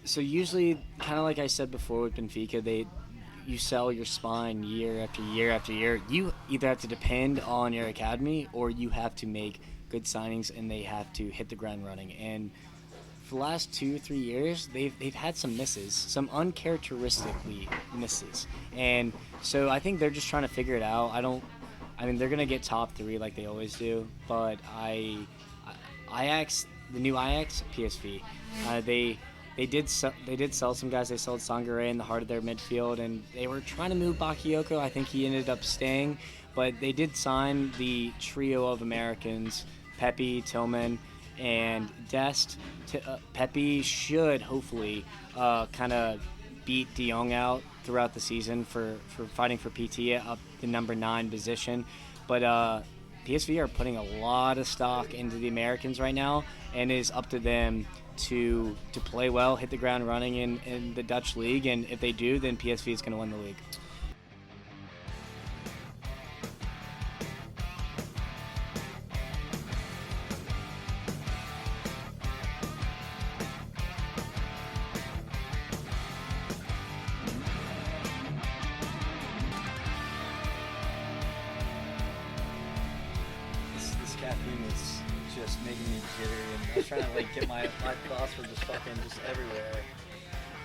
So usually, kind of like I said before with Benfica, you sell your spine year after year after year. You either have to depend on your academy or you have to make good signings and they have to hit the ground running. And for the last 2 or 3 years, they've had some misses, some uncharacteristically misses. And so I think they're just trying to figure it out. I mean, they're going to get top 3 like they always do, but Ajax, the new Ajax, PSV, They did sell some guys. They sold Sangaré in the heart of their midfield, and they were trying to move Bakayoko. I think he ended up staying, but they did sign the trio of Americans, Pepe, Tillman, and Dest. Pepe should hopefully kind of beat De Jong out throughout the season for fighting for PT up the number 9 position. But PSV are putting a lot of stock into the Americans right now, and it is up to them to play well, hit the ground running in the Dutch league, and if they do, then PSV is going to win the league. This caffeine is just making me jittery, and I was trying to get my thoughts were just everywhere.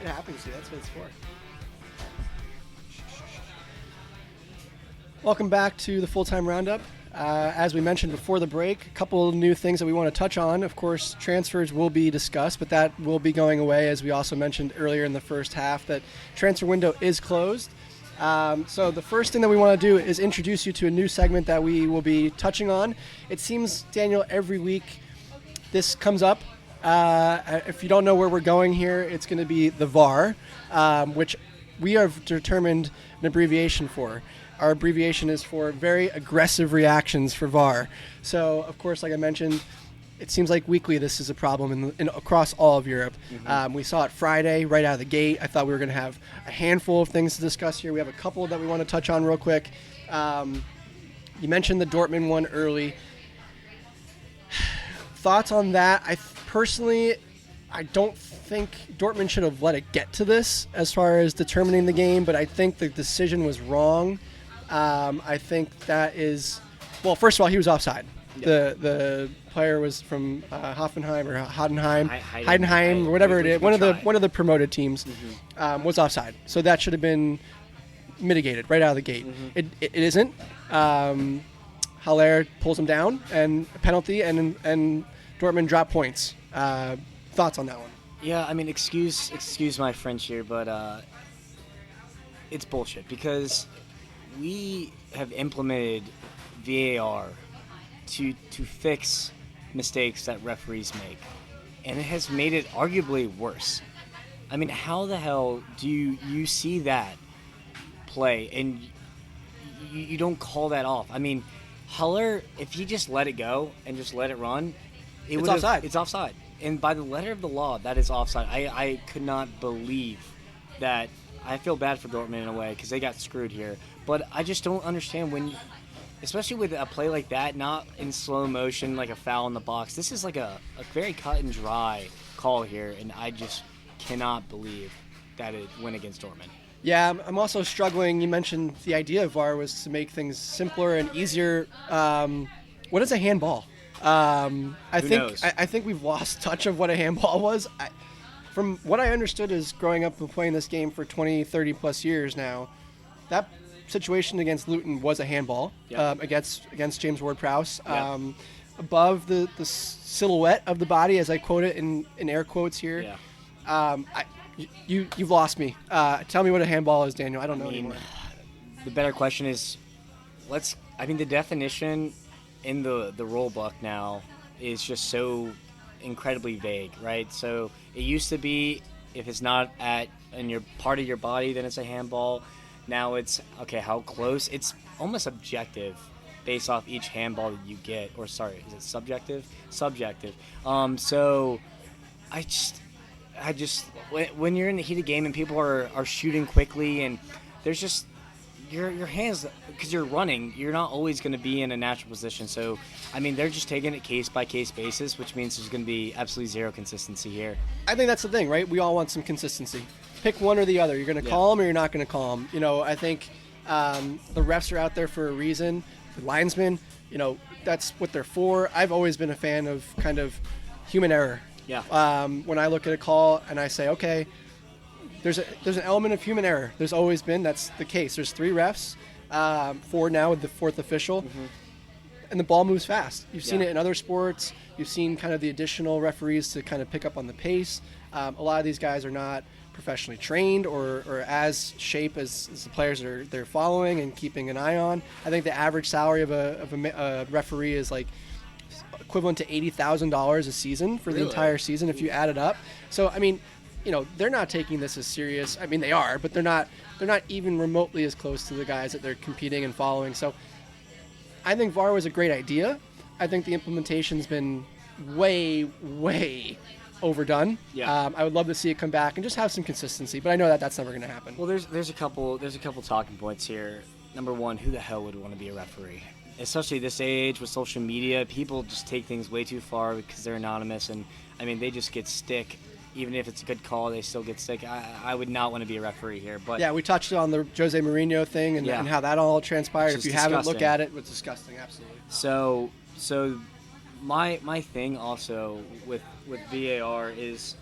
It happens to you. That's what it's for. Welcome back to the Full-Time Roundup. As we mentioned before the break, a couple of new things that we want to touch on. Of course, transfers will be discussed, but that will be going away, as we also mentioned earlier in the first half, that transfer window is closed. So the first thing that we want to do is introduce you to a new segment that we will be touching on. It seems, Daniel, every week this comes up. If you don't know where we're going here, it's going to be the VAR, which we have determined an abbreviation for. Our abbreviation is for very aggressive reactions for VAR. So, of course, like I mentioned, it seems like weekly this is a problem across all of Europe. Mm-hmm. We saw it Friday right out of the gate. I thought we were going to have a handful of things to discuss here. We have a couple that we want to touch on real quick. You mentioned the Dortmund one early. Thoughts on that? Personally, I don't think Dortmund should have let it get to this as far as determining the game, but I think the decision was wrong. I think that is, well, first of all, he was offside. Yeah. The player was from Hoffenheim or Heidenheim, or whatever it is. One of the promoted teams was offside, so that should have been mitigated right out of the gate. Mm-hmm. It isn't. Haller pulls him down, and a penalty, and Dortmund drop points. Thoughts on that one? Yeah, I mean, excuse my French here, but it's bullshit because we have implemented VAR to fix mistakes that referees make, and it has made it arguably worse. I mean, how the hell do you see that play and you don't call that off? I mean, Haller, if he just let it go and just let it run, It's offside. It's offside. And by the letter of the law, that is offside. I could not believe that. I feel bad for Dortmund in a way because they got screwed here. But I just don't understand when, especially with a play like that, not in slow motion, like a foul in the box. This is like a very cut and dry call here, and I just cannot believe that it went against Dortmund. Yeah, I'm also struggling. You mentioned the idea of VAR was to make things simpler and easier. What is a handball? Who knows? I think we've lost touch of what a handball was. From what I understood is growing up and playing this game for 20, 30 plus years now, that situation against Luton was a handball. Yep. Against James Ward-Prowse. Yep. Above the silhouette of the body, as I quote it in air quotes here. Yeah. You've lost me. Tell me what a handball is, Daniel. I don't know anymore. The better question is, the definition in the rule book now is just so incredibly vague, right? So it used to be if it's not in your part of your body, then it's a handball. Now it's okay. How close? It's almost objective, based off each handball that you get. Or sorry, is it subjective? Subjective. So I just when you're in the heat of game and people are shooting quickly and there's just your hands, because you're running, you're not always going to be in a natural position. So, I mean, they're just taking it case-by-case basis, which means there's going to be absolutely zero consistency here. I think that's the thing, right? We all want some consistency. Pick one or the other. You're going to call them or you're not going to call them. You know, I think the refs are out there for a reason. The linesmen, you know, that's what they're for. I've always been a fan of kind of human error. Yeah. When I look at a call and I say, okay, there's an element of human error. There's always been. That's the case. There's 3 refs, 4 now with the 4th official, and the ball moves fast. You've seen it in other sports. You've seen kind of the additional referees to kind of pick up on the pace. A lot of these guys are not professionally trained or as shape as the players they're following and keeping an eye on. I think the average salary of a referee is like equivalent to $80,000 a season for the entire season if you add it up. So I mean, you know, they're not taking this as serious. I mean, they are, but they're not even remotely as close to the guys that they're competing and following. So I think VAR was a great idea. I think the implementation's been way overdone. Yeah. I would love to see it come back and just have some consistency, but I know that that's never going to happen. Well, there's a couple talking points here. Number one, who the hell would want to be a referee? Especially this age with social media, people just take things way too far because they're anonymous, and I mean they just get stick. Even if it's a good call, they still get sick. I would not want to be a referee here. But yeah, we touched on the Jose Mourinho thing and how that all transpired. If you haven't looked at it, it's disgusting, absolutely. So my thing also with VAR is,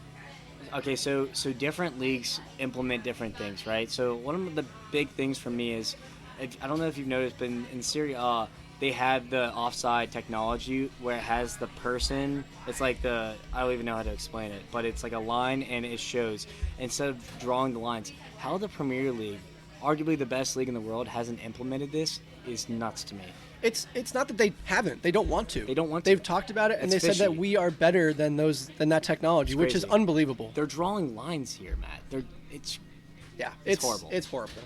okay, so different leagues implement different things, right? So one of the big things for me is, I don't know if you've noticed, but in Serie A, they have the offside technology where it has the person. It's like I don't even know how to explain it, but it's like a line and it shows instead of drawing the lines. How the Premier League, arguably the best league in the world, hasn't implemented this is nuts to me. It's not that they haven't. They don't want to. They don't want to. They've talked about it, and they said that we are better than that technology, which is unbelievable. They're drawing lines here, Matt. It's horrible. It's horrible.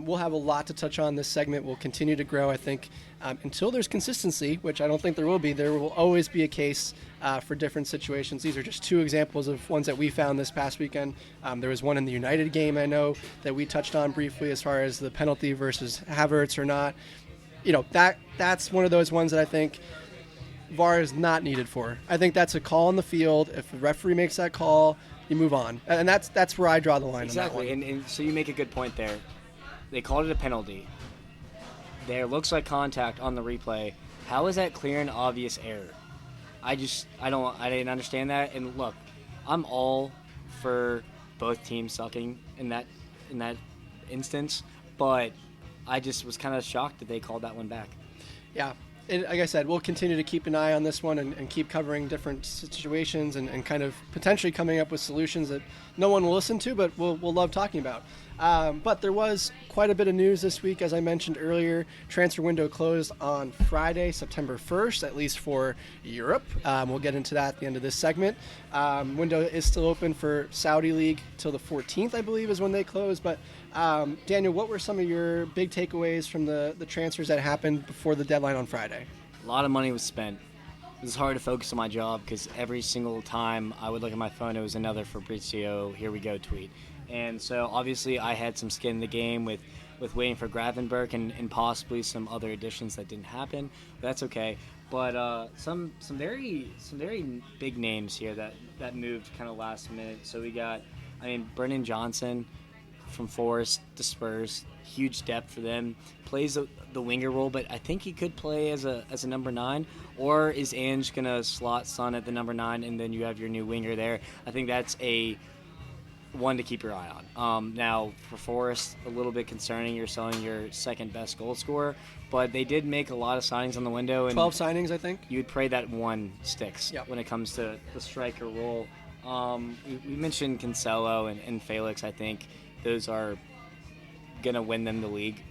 We'll have a lot to touch on. This segment will continue to grow, I think, until there's consistency, which I don't think there will be. There will always be a case for different situations. These are just 2 examples of ones that we found this past weekend. There was one in the United game, I know, that we touched on briefly as far as the penalty versus Havertz or not. You know, that's one of those ones that I think VAR is not needed for. I think that's a call on the field. If the referee makes that call, you move on. And that's where I draw the line exactly. on that one. And so you make a good point there. They called it a penalty. There looks like contact on the replay. How is that clear and obvious error? I didn't understand that. And look, I'm all for both teams sucking in that instance, but I just was kind of shocked that they called that one back. Yeah. like I said, we'll continue to keep an eye on this one and keep covering different situations and kind of potentially coming up with solutions that no one will listen to, but we'll love talking about. But there was quite a bit of news this week, as I mentioned earlier. Transfer window closed on Friday, September 1st, at least for Europe. We'll get into that at the end of this segment. Window is still open for Saudi League till the 14th, I believe, is when they close. But Daniel, what were some of your big takeaways from the transfers that happened before the deadline on Friday? A lot of money was spent. It was hard to focus on my job because every single time I would look at my phone, it was another Fabrizio, here we go tweet. And so obviously I had some skin in the game with waiting for Gravenberg and possibly some other additions that didn't happen. But that's okay. But some very big names here that moved kind of last minute. So we got, Brennan Johnson from Forest to Spurs, huge depth for them. Plays the winger role, but I think he could play as a number 9. Or is Ange gonna slot Son at the number 9 and then you have your new winger there? I think that's a one to keep your eye on. Now, for Forest, a little bit concerning. You're selling your second best goal scorer, but they did make a lot of signings on the window. And 12 signings, I think. You would pray that one sticks Yep. when it comes to the striker role. We mentioned Cancelo and Felix. I think those are going to win them the league.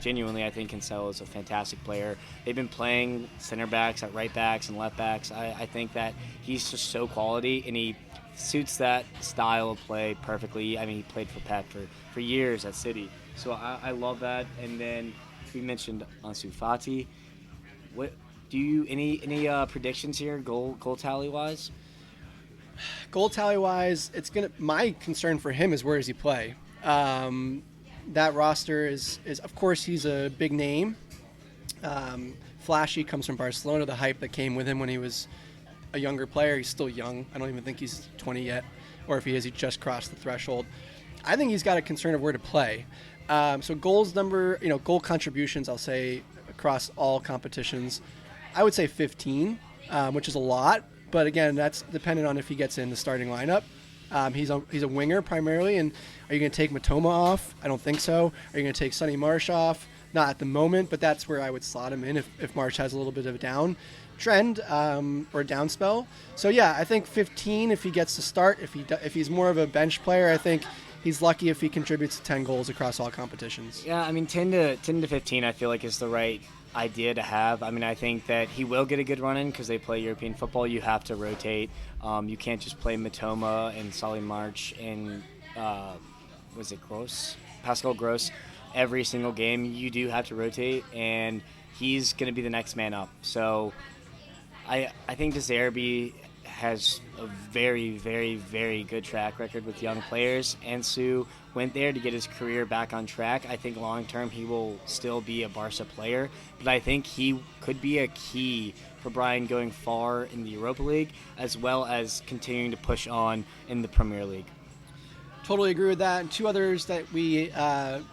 Genuinely, I think Cancelo is a fantastic player. They've been playing center backs at right backs and left backs. I think that he's just so quality, and he suits that style of play perfectly. He played for Pep for years at City, so I love that. And then we mentioned Ansu Fati. What do you any predictions here, goal tally wise? Goal tally wise, my concern for him is where does he play? That roster is of course he's a big name, flashy, comes from Barcelona. The hype that came with him when he was a younger player. He's still young. I don't even think he's 20 yet, or if he is, he just crossed the threshold. I think he's got a concern of where to play. So goal contributions, I'll say across all competitions, I would say 15, which is a lot. But again, that's dependent on if he gets in the starting lineup. He's a winger primarily, and are you going to take Matoma off? I don't think so. Are you going to take Sonny Marsh off? Not at the moment, but that's where I would slot him in if Marsh has a little bit of a down trend or down spell. So yeah, I think 15 if he gets to start. If he's more of a bench player, I think he's lucky if he contributes 10 goals across all competitions. Yeah, 10 to 15 I feel like is the right idea to have. I think that he will get a good run in because they play European football. You have to rotate. You can't just play Matoma and Solly March and Pascal Gross every single game. You do have to rotate, and he's going to be the next man up. So I think De Zerbi has a very, very, very good track record with young players. Ansu went there to get his career back on track. I think long-term he will still be a Barca player, but I think he could be a key for Brian going far in the Europa League as well as continuing to push on in the Premier League. Totally agree with that. And two others that we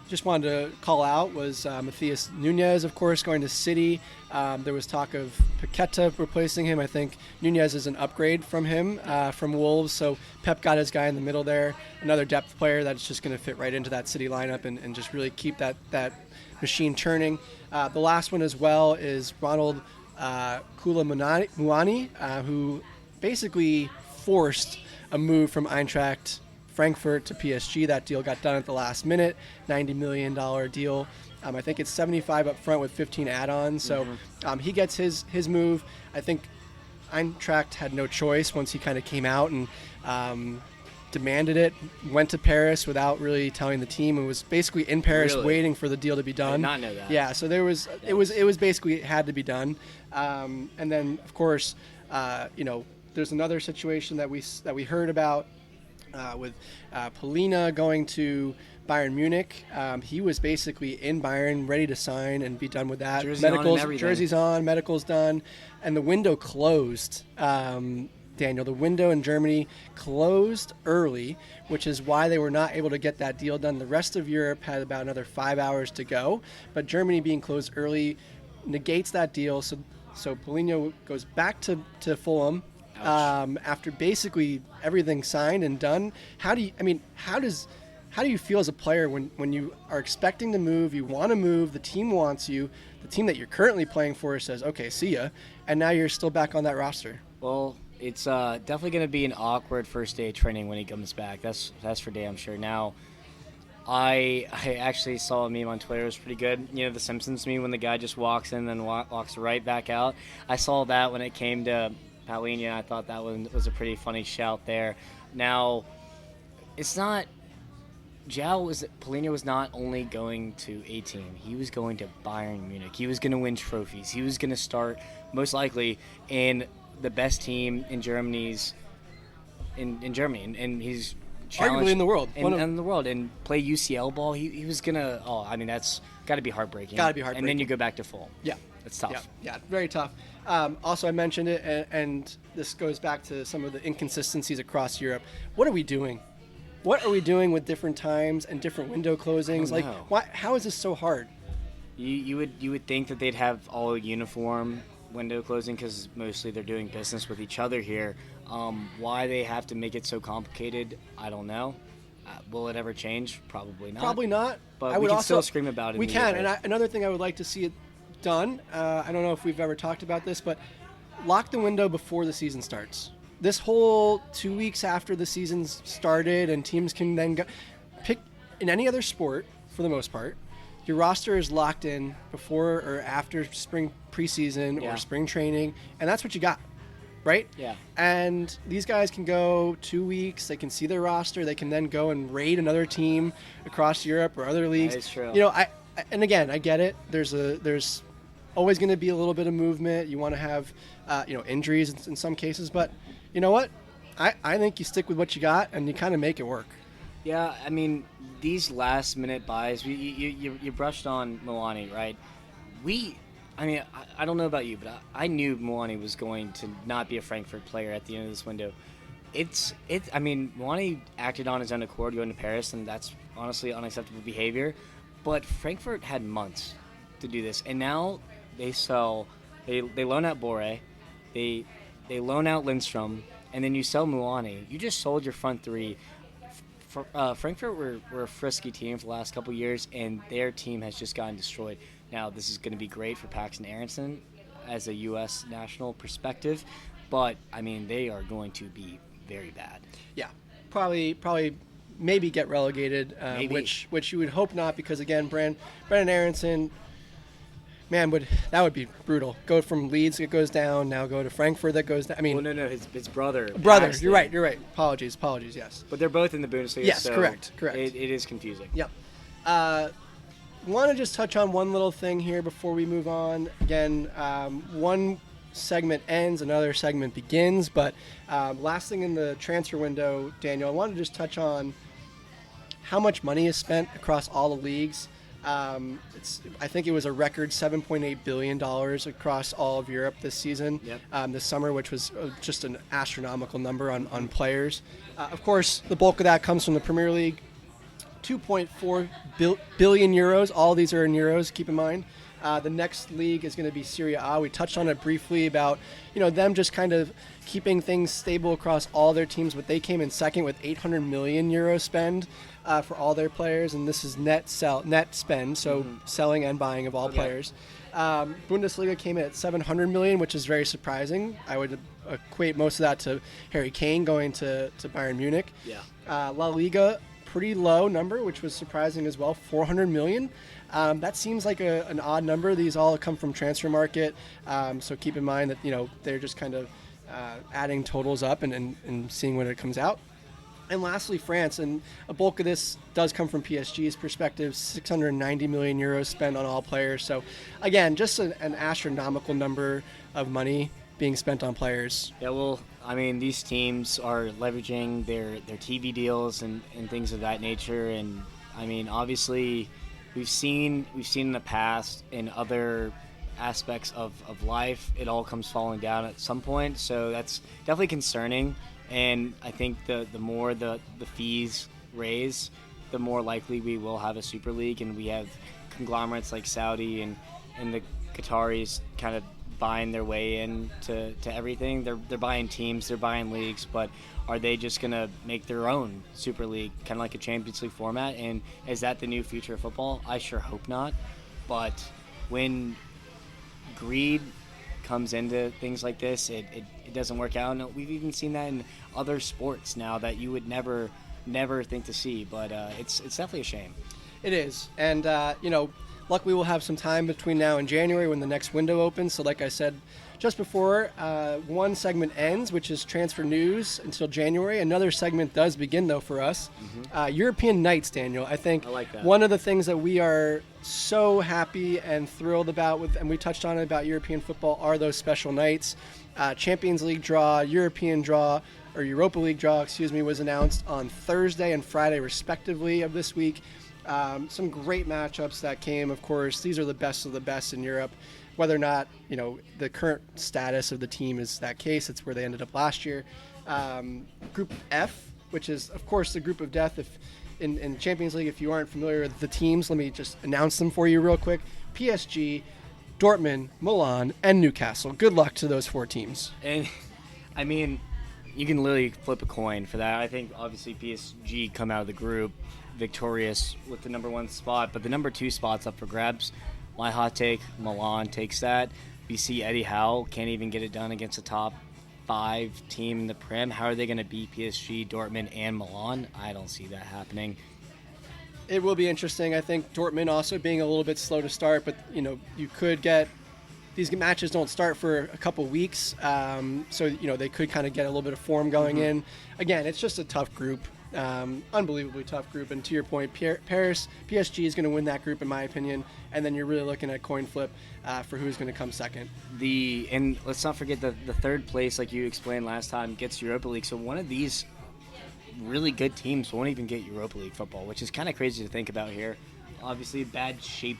just wanted to call out was Matthias Nunez, of course, going to City. There was talk of Paqueta replacing him. I think Nunez is an upgrade from him, from Wolves. So Pep got his guy in the middle there. Another depth player that's just going to fit right into that City lineup and just really keep that machine churning. The last one as well is Ronald Koulibaly, who basically forced a move from Eintracht Frankfurt to PSG. That deal got done at the last minute, $90 million deal. I think it's 75 up front with 15 add-ons. So he gets his move. I think Eintracht had no choice once he kind of came out and demanded it, went to Paris without really telling the team, and was basically in Paris waiting for the deal to be done. I did not know that. Yeah, so it was basically, it had to be done. And then of course, there's another situation that we heard about with Polina going to Bayern Munich. He was basically in Bayern, ready to sign and be done with that. Jersey's on, medical's done, and the window closed. Daniel, the window in Germany closed early, which is why they were not able to get that deal done. The rest of Europe had about another 5 hours to go, but Germany being closed early negates that deal. So Polina goes back to Fulham. After basically everything signed and done. How does How do you feel as a player when you are expecting to move, you want to move, the team wants you, the team that you're currently playing for says, okay, see ya, and now you're still back on that roster? Well, it's definitely going to be an awkward first day of training when he comes back. That's for damn sure. Now, I actually saw a meme on Twitter. It was pretty good. You know, the Simpsons meme when the guy just walks in and then walks right back out. I saw that when it came to Paulinho. I thought that one was a pretty funny shout there. Now, it's not... Paulinho was not only going to a team. He was going to Bayern Munich. He was going to win trophies. He was going to start, most likely, in the best team in Germany's in Germany, and he's challenged Arguably in the world. In the world, and play UCL ball. He was gonna. Oh, I mean, that's got to be heartbreaking. Got to be heartbreaking. And then you go back to full. Yeah, it's tough. Yeah, very tough. Also, I mentioned it, and this goes back to some of the inconsistencies across Europe. What are we doing? What are we doing with different times and different window closings? Like, why? How is this so hard? You would think that they'd have all uniform window closing because mostly they're doing business with each other here. Why they have to make it so complicated, I don't know. Will it ever change? Probably not. Probably not. But we can still scream about it. We can. And another thing I would like to see it done, I don't know if we've ever talked about this, but lock the window before the season starts. This whole 2 weeks after the season's started and teams can then pick in any other sport, for the most part, your roster is locked in before or after spring preseason or spring training, and that's what you got, right? Yeah. And these guys can go 2 weeks, they can see their roster, they can then go and raid another team across Europe or other leagues. That is true. You know, and again, I get it. There's always going to be a little bit of movement. You want to have, injuries in some cases, but you know what? I think you stick with what you got and you kind of make it work. Yeah, I mean, these last-minute buys, you brushed on Milani, right? I don't know about you, but I knew Milani was going to not be a Frankfurt player at the end of this window. Milani acted on his own accord going to Paris, and that's honestly unacceptable behavior. But Frankfurt had months to do this, and now they loan out Boré, they loan out Lindstrom, and then you sell Milani. You just sold your front three. Frankfurt were a frisky team for the last couple years, and their team has just gotten destroyed. Now, this is going to be great for Paxton Aronson as a U.S. national perspective, but, I mean, they are going to be very bad. Yeah, probably maybe get relegated, which you would hope not because, again, Brendan Aronson, man, that would be brutal. Go from Leeds, it goes down, now go to Frankfurt, that goes down. I mean, no, his brother. Paxton. You're right. Apologies, yes. But they're both in the Bundesliga. Yes, so correct. It is confusing. Yep. Want to just touch on one little thing here before we move on. Again, one segment ends, another segment begins. But last thing in the transfer window, Daniel, I want to just touch on how much money is spent across all the leagues. I think it was a record $7.8 billion across all of Europe this season, this summer, which was just an astronomical number on players. Of course, the bulk of that comes from the Premier League. 2.4 billion euros. All these are in euros, keep in mind. The next league is going to be Serie A. We touched on it briefly about, them just kind of keeping things stable across all their teams, but they came in second with 800 million euro spend for all their players, and this is net spend, so selling and buying of all players. Bundesliga came in at 700 million, which is very surprising. I would equate most of that to Harry Kane going to Bayern Munich. Yeah. La Liga, pretty low number, which was surprising as well, 400 million. That seems like an odd number. These all come from Transfer Market, so keep in mind that they're just kind of adding totals up and seeing when it comes out. And lastly, France, and a bulk of this does come from PSG's perspective, 690 million euros spent on all players. So again, just an astronomical number of money being spent on players. Yeah, well, I mean, these teams are leveraging their TV deals and things of that nature. And I mean, obviously, we've seen in the past in other aspects of life, it all comes falling down at some point. So that's definitely concerning. And I think the more the fees raise, the more likely we will have a Super League, and we have conglomerates like Saudi and the Qataris kind of buying their way in to everything. They're buying teams, they're buying leagues, but are they just going to make their own Super League, kind of like a Champions League format? And is that the new future of football? I sure hope not. But when greed comes into things like this, it doesn't work out. And we've even seen that in other sports now that you would never think to see. But it's definitely a shame. It is. And, luckily we'll have some time between now and January when the next window opens. So like I said just before, one segment ends, which is transfer news, until January. Another segment does begin, though, for us. European nights, Daniel. I think I like that. One of the things that we are so happy and thrilled about, and we touched on it about European football, are those special nights. Champions League draw, European draw, or Europa League draw, was announced on Thursday and Friday, respectively, of this week. Some great matchups that came, of course. These are the best of the best in Europe. Whether or not, the current status of the team is that case, it's where they ended up last year. Group F, which is, of course, the group of death. If in Champions League, if you aren't familiar with the teams, let me just announce them for you real quick. PSG, Dortmund, Milan, and Newcastle. Good luck to those 4 teams. And, I mean, you can literally flip a coin for that. I think, obviously, PSG come out of the group victorious with the number 1 spot, but the number 2 spot's up for grabs. My hot take, Milan takes that. We see Eddie Howe can't even get it done against a top 5 team in the Prem. How are they going to beat PSG, Dortmund, and Milan? I don't see that happening. It will be interesting. I think Dortmund also being a little bit slow to start, but you could get these matches don't start for a couple weeks, so they could kind of get a little bit of form going in. Again, it's just a tough group. Unbelievably tough group, and to your point, PSG is going to win that group in my opinion, and then you're really looking at coin flip for who's going to come second. And let's not forget the third place, like you explained last time, gets Europa League. So one of these really good teams won't even get Europa League football, which is kind of crazy to think about here. Obviously, bad shape.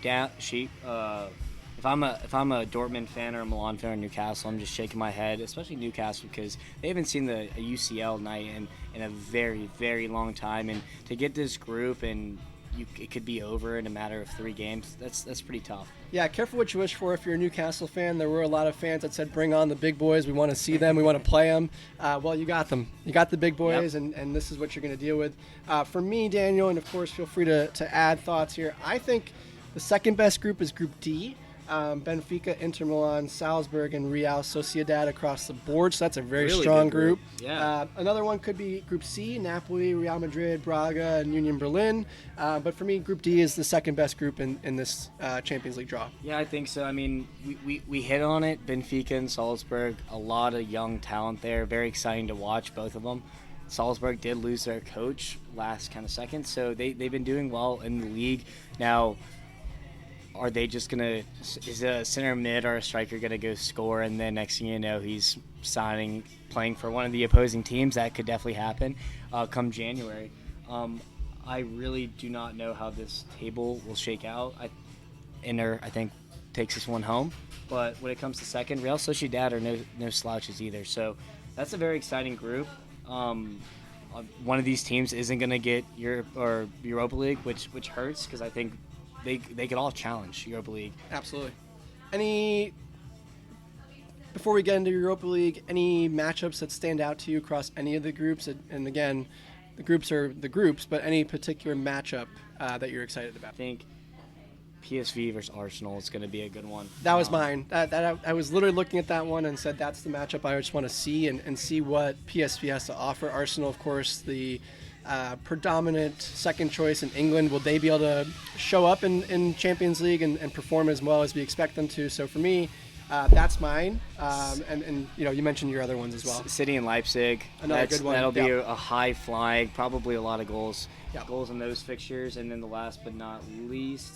If I'm a Dortmund fan or a Milan fan or Newcastle, I'm just shaking my head, especially Newcastle, because they haven't seen a UCL night in a very, very long time. And to get this group and it could be over in a matter of 3 games, that's pretty tough. Yeah, careful what you wish for if you're a Newcastle fan. There were a lot of fans that said, bring on the big boys. We want to see them. We want to play them. Well, you got them. You got the big boys, Yep. and this is what you're going to deal with. For me, Daniel, and of course, feel free to add thoughts here. I think the second best group is Group D. Benfica, Inter Milan, Salzburg, and Real Sociedad across the board. So that's a very Really strong good group. group. Yeah. Another one could be Group C, Napoli, Real Madrid, Braga, and Union Berlin. But for me, Group D is the second best group in this Champions League draw. Yeah, I think so. I mean, we hit on it. Benfica and Salzburg, a lot of young talent there. Very exciting to watch, both of them. Salzburg did lose their coach last kind of second, so they've been doing well in the league. Now, are they just going to – is a center mid or a striker going to go score, and then next thing you know he's playing for one of the opposing teams? That could definitely happen come January. I really do not know how this table will shake out. Inter, I think, takes this one home. But when it comes to second, Real Sociedad are no slouches either. So that's a very exciting group. One of these teams isn't going to get Europa League, which hurts because I think they could all challenge Europa League. Absolutely. Before we get into Europa League, any matchups that stand out to you across any of the groups? And again, the groups are the groups, but any particular matchup that you're excited about? I think PSV versus Arsenal is going to be a good one. That was mine. I was literally looking at that one and said that's the matchup I just want to see and see what PSV has to offer. Arsenal, of course, the predominant second choice in England. Will they be able to show up in Champions League and perform as well as we expect them to? So for me, that's mine. And you mentioned your other ones as well. City and Leipzig. Another good one. That'll be a high flying, probably a lot of goals. Yep. Goals in those fixtures. And then the last but not least,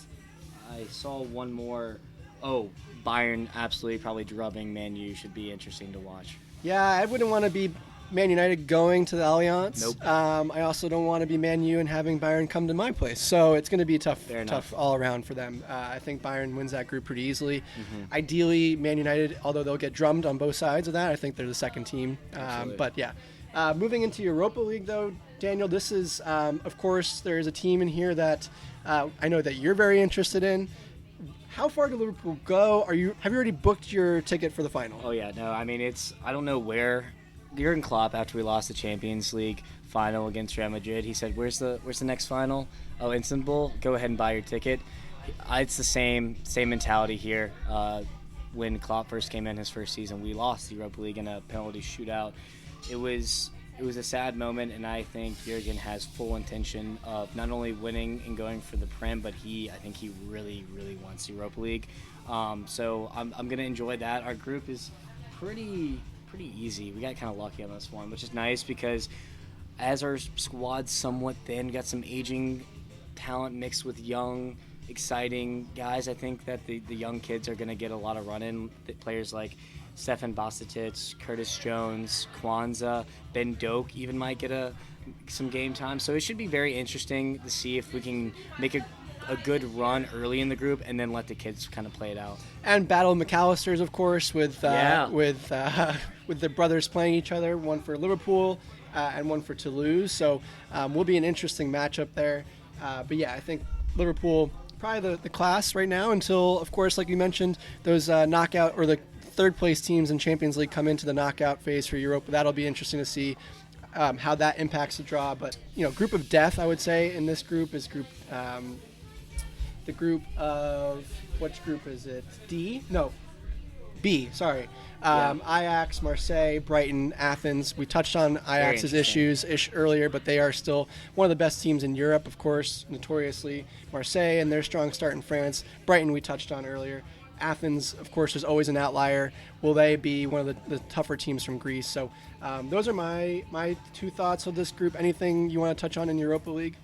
I saw one more. Oh, Bayern absolutely probably drubbing Man U should be interesting to watch. Yeah, I wouldn't want to be Man United going to the Allianz. Nope. I also don't want to be Man U and having Bayern come to my place. So it's going to be tough all around for them. I think Bayern wins that group pretty easily. Mm-hmm. Ideally, Man United, although they'll get drummed on both sides of that, I think they're the second team. But yeah. Moving into Europa League, though, Daniel, this is, of course, there is a team in here that I know that you're very interested in. How far did Liverpool go? Have you already booked your ticket for the final? Oh yeah, no. I mean, I don't know where. Jurgen Klopp, after we lost the Champions League final against Real Madrid, he said, "Where's the next final? Oh, Istanbul. Go ahead and buy your ticket." It's the same mentality here. When Klopp first came in his first season, we lost the Europa League in a penalty shootout. It was a sad moment, and I think Jurgen has full intention of not only winning and going for the Prem, but I think he really, really wants the Europa League. So I'm going to enjoy that. Our group is pretty easy. We got kind of lucky on this one, which is nice because as our squad's somewhat thin, we got some aging talent mixed with young, exciting guys. I think that the young kids are going to get a lot of run-in. Players like Stefan Bostic, Curtis Jones, Kwanzaa, Ben Doak even might get some game time. So it should be very interesting to see if we can make a good run early in the group and then let the kids kind of play it out. And Battle of McAllisters, of course, with the brothers playing each other, one for Liverpool and one for Toulouse. So will be an interesting matchup there. But yeah, I think Liverpool probably the class right now until, of course, like you mentioned, those knockout or the third place teams in Champions League come into the knockout phase for Europe. That'll be interesting to see how that impacts the draw. But group of death, I would say in this group is the group of, which group is it? D? No, B. Sorry. Ajax, Marseille, Brighton, Athens. We touched on Ajax's issues earlier, but they are still one of the best teams in Europe, of course, notoriously. Marseille and their strong start in France. Brighton we touched on earlier. Athens, of course, is always an outlier. Will they be one of the tougher teams from Greece? So those are my two thoughts of this group. Anything you want to touch on in Europa League?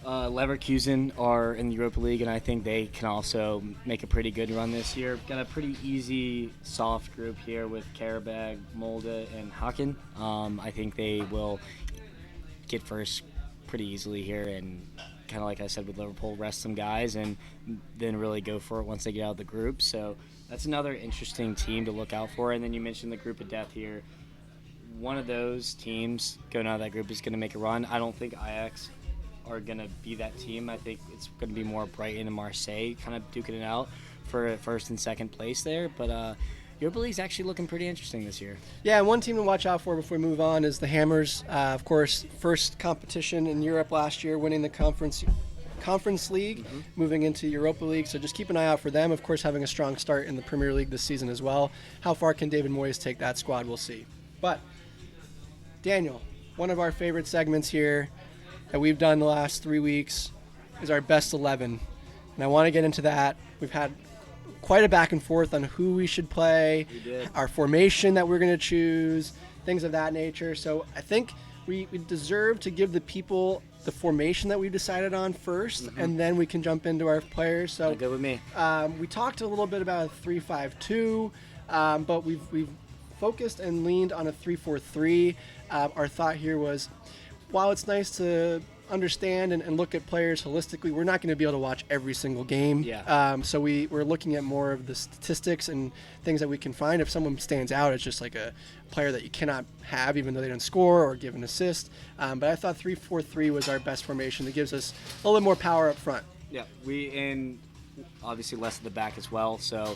Leverkusen are in the Europa League, and I think they can also make a pretty good run this year. Got a pretty easy, soft group here with Karabag, Molde, and Haken. I think they will get first pretty easily here, and kind of like I said with Liverpool, rest some guys and then really go for it once they get out of the group. So that's another interesting team to look out for. And then you mentioned the group of death here. One of those teams going out of that group is going to make a run. I don't think Ajax are going to be that team. I think it's going to be more Brighton and Marseille kind of duking it out for first and second place there. But Europa League's actually looking pretty interesting this year. Yeah, and one team to watch out for before we move on is the Hammers. Of course, first competition in Europe last year, winning the Conference League, moving into Europa League. So just keep an eye out for them. Of course, having a strong start in the Premier League this season as well. How far can David Moyes take that squad? We'll see. But, Daniel, one of our favorite segments here that we've done the last 3 weeks is our best 11. And I want to get into that. We've had quite a back and forth on who we should play, our formation that we're going to choose, things of that nature. So I think we deserve to give the people the formation that we've decided on first, and then we can jump into our players. So good with me. We talked a little bit about a 3-5-2, but we've focused and leaned on a 3-4-3. Our thought here was, while it's nice to understand and look at players holistically, we're not going to be able to watch every single game. So we're looking at more of the statistics and things that we can find. If someone stands out, it's just like a player that you cannot have even though they don't score or give an assist. But I thought 3-4-3 was our best formation that gives us a little bit more power up front. Yeah, and obviously less at the back as well. So,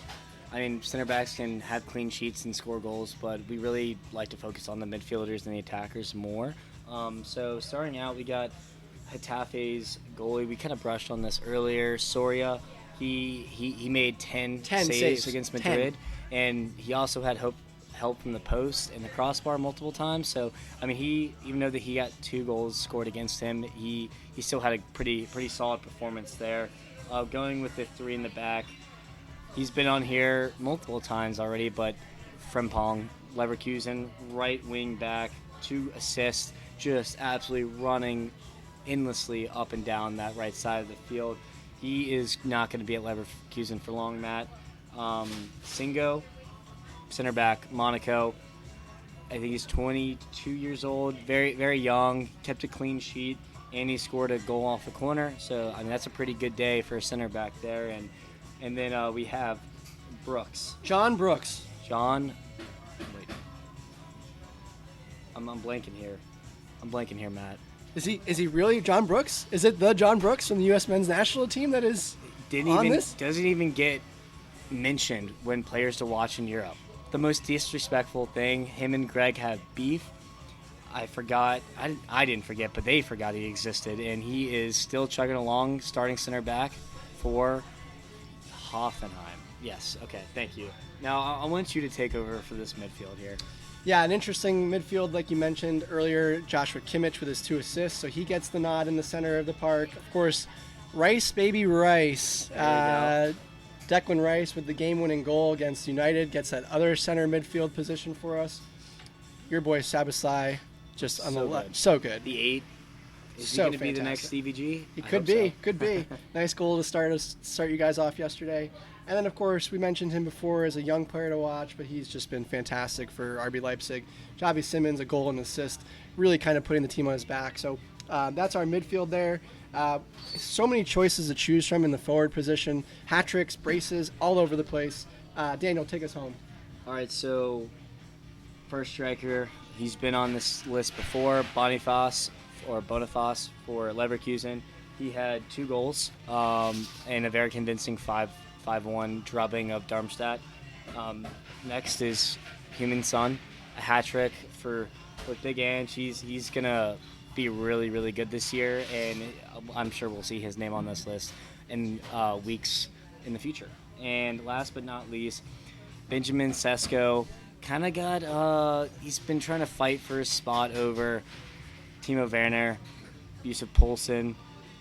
I mean, center backs can have clean sheets and score goals, but we really like to focus on the midfielders and the attackers more. So starting out, we got Getafe's goalie. We kind of brushed on this earlier. Soria, he made 10 saves against Madrid, 10. And he also had help from the post and the crossbar multiple times. So, I mean, even though that he got 2 goals scored against him, he still had a pretty solid performance there. Going with the 3 in the back, he's been on here multiple times already, but Frimpong, Leverkusen, right wing back, 2 assists, just absolutely running endlessly up and down that right side of the field. He is not going to be at Leverkusen for long, Matt. Singo, center back, Monaco. I think he's 22 years old, very, very young, kept a clean sheet, and he scored a goal off the corner. So, I mean, that's a pretty good day for a center back there. And then we have Brooks. John Brooks. Wait. I'm blanking here, Matt. Is he really John Brooks? Is it the John Brooks from the U.S. men's national team that is doesn't even get mentioned when players to watch in Europe. The most disrespectful thing, him and Greg have beef. I forgot. I didn't forget, but they forgot he existed, and he is still chugging along, starting center back for Hoffenheim. Yes. Okay. Thank you. Now I want you to take over for this midfield here. Yeah, an interesting midfield, like you mentioned earlier. Joshua Kimmich with his 2 assists, so he gets the nod in the center of the park. Of course, Rice, baby Rice. Declan Rice with the game-winning goal against United gets that other center midfield position for us. Your boy Sabaslai, just on the left, so good. The 8. Is he So going to be the next fantastic. CVG? He I could hope be, so. could be. Nice goal to start you guys off yesterday. And then, of course, we mentioned him before as a young player to watch, but he's just been fantastic for RB Leipzig. Javi Simmons, a goal and assist, really kind of putting the team on his back. So that's our midfield there. So many choices to choose from in the forward position. Hat tricks, braces, all over the place. Daniel, take us home. All right, so first striker, he's been on this list before, Boniface for Leverkusen. He had 2 goals and a very convincing 5-1 drubbing of Darmstadt. Next is Human Son, a hat trick for Big Ange. He's going to be really, really good this year, and I'm sure we'll see his name on this list in weeks in the future. And last but not least, Benjamin Sesko kind of got he's been trying to fight for his spot over Timo Werner, Yusuf Poulsen.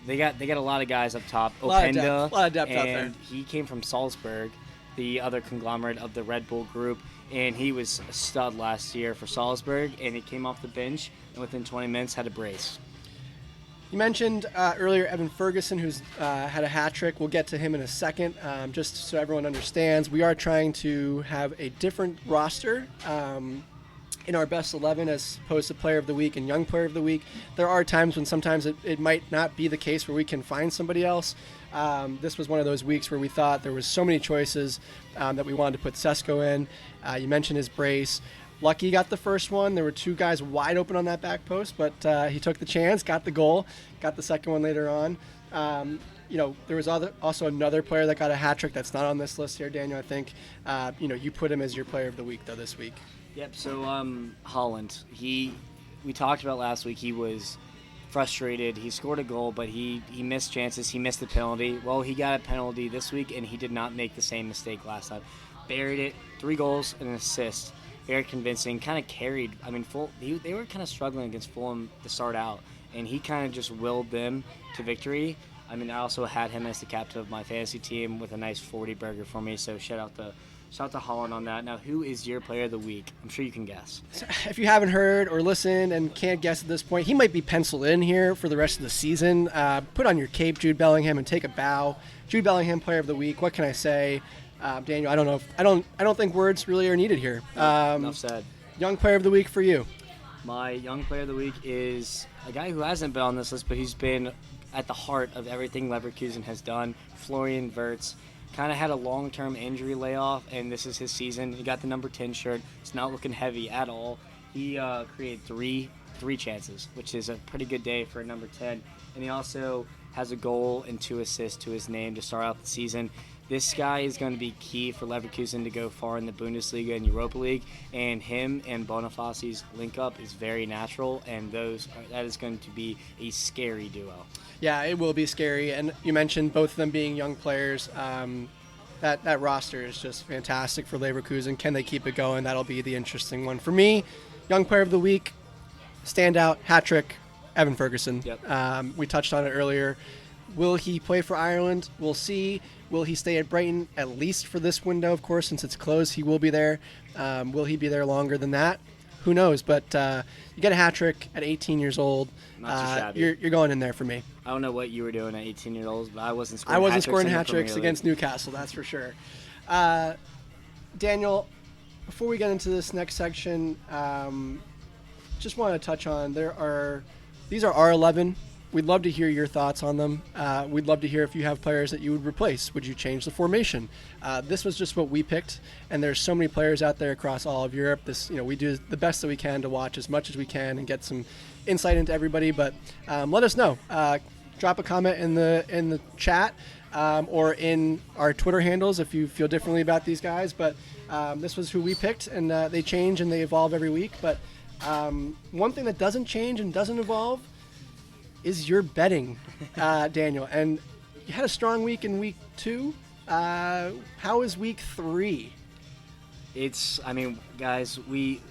They got a lot of guys up top. A lot Openda, of depth out there. and he came from Salzburg, the other conglomerate of the Red Bull group, and he was a stud last year for Salzburg, and he came off the bench and within 20 minutes had a brace. You mentioned earlier Evan Ferguson, who's had a hat trick. We'll get to him in a second. Just so everyone understands, we are trying to have a different roster in our best 11 as opposed to player of the week and young player of the week. There are times when sometimes it might not be the case where we can find somebody else. This was one of those weeks where we thought there was so many choices that we wanted to put Sesko in. You mentioned his brace. Lucky got the first one. There were 2 guys wide open on that back post, but he took the chance, got the goal, got the second one later on. There was also another player that got a hat trick that's not on this list here, Daniel. I think you put him as your player of the week though this week. Yep. So Holland, we talked about last week. He was frustrated. He scored a goal, but he missed chances. He missed the penalty. Well, he got a penalty this week, and he did not make the same mistake last time. Buried it. 3 goals and an assist. Very convincing. Kind of carried. I mean, they were kind of struggling against Fulham to start out, and he kind of just willed them to victory. I mean, I also had him as the captain of my fantasy team with a nice 40 burger for me. So shout out to Holland on that. Now, who is your player of the week? I'm sure you can guess. So if you haven't heard or listened and can't guess at this point, he might be penciled in here for the rest of the season. Put on your cape, Jude Bellingham, and take a bow. Jude Bellingham, player of the week. What can I say? Daniel, I don't know. I don't think words really are needed here. Enough said. Young player of the week for you. My young player of the week is a guy who hasn't been on this list, but he's been at the heart of everything Leverkusen has done. Florian Wirtz kind of had a long-term injury layoff, and this is his season. He got the number 10 shirt. It's not looking heavy at all. He created three chances, which is a pretty good day for a number 10. And he also has a goal and 2 assists to his name to start out the season. This guy is going to be key for Leverkusen to go far in the Bundesliga and Europa League, and him and Boniface's link-up is very natural, and that is going to be a scary duo. Yeah, it will be scary, and you mentioned both of them being young players. That roster is just fantastic for Leverkusen. Can they keep it going? That'll be the interesting one. For me, young player of the week, standout, hat trick, Evan Ferguson. Yep. We touched on it earlier. Will he play for Ireland? We'll see. Will he stay at Brighton at least for this window? Of course, since it's closed, he will be there. Will he be there longer than that? Who knows? But you get a hat trick at 18 years old. Not too shabby. You're going in there for me. I don't know what you were doing at 18 years old, but I wasn't scoring hat tricks against Newcastle, that's for sure. Daniel, before we get into this next section, just want to touch on these are our 11. We'd love to hear your thoughts on them. We'd love to hear if you have players that you would replace. Would you change the formation? This was just what we picked, and there's so many players out there across all of Europe. We do the best that we can to watch as much as we can and get some insight into everybody. But let us know. Drop a comment in the chat. or in our Twitter handles if you feel differently about these guys. But this was who we picked, and they change and they evolve every week. But one thing that doesn't change and doesn't evolve is your betting, Daniel. And you had a strong week in week 2. How is week 3? Guys, we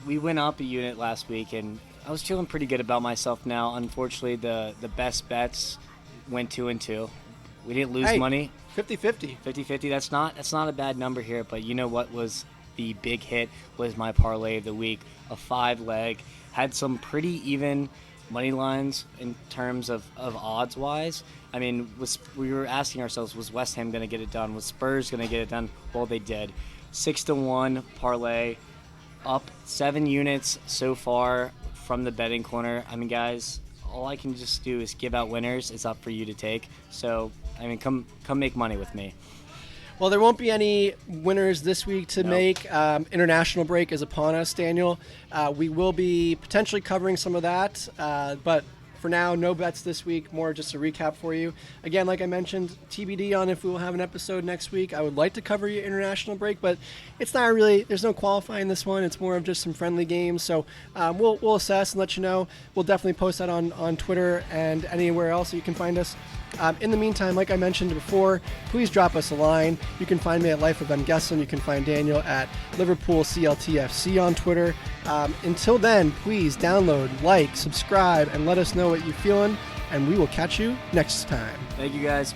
went up a unit last week, and I was feeling pretty good about myself now. Unfortunately, the best bets went 2-2. We didn't lose money. 50-50. 50-50. That's not a bad number here, but you know what was the big hit was my parlay of the week, a 5-leg. Had some pretty even money lines in terms of odds-wise. I mean, we were asking ourselves, was West Ham going to get it done? Was Spurs going to get it done? Well, they did. 6-1 parlay, up 7 units so far from the betting corner. I mean, guys, all I can just do is give out winners. It's up for you to take. So, I mean, come make money with me. Well, there won't be any winners this week to make. International break is upon us, Daniel. We will be potentially covering some of that, but for now, no bets this week. More just a recap for you. Again, like I mentioned, TBD on if we will have an episode next week. I would like to cover your international break, but it's not really, there's no qualifying this one. It's more of just some friendly games. So we'll assess and let you know. We'll definitely post that on Twitter and anywhere else you can find us. In the meantime, like I mentioned before, please drop us a line. You can find me at Life of Ben Gesson. You can find Daniel at Liverpool CLTFC on Twitter. Until then, please download, like, subscribe, and let us know what you're feeling. And we will catch you next time. Thank you, guys.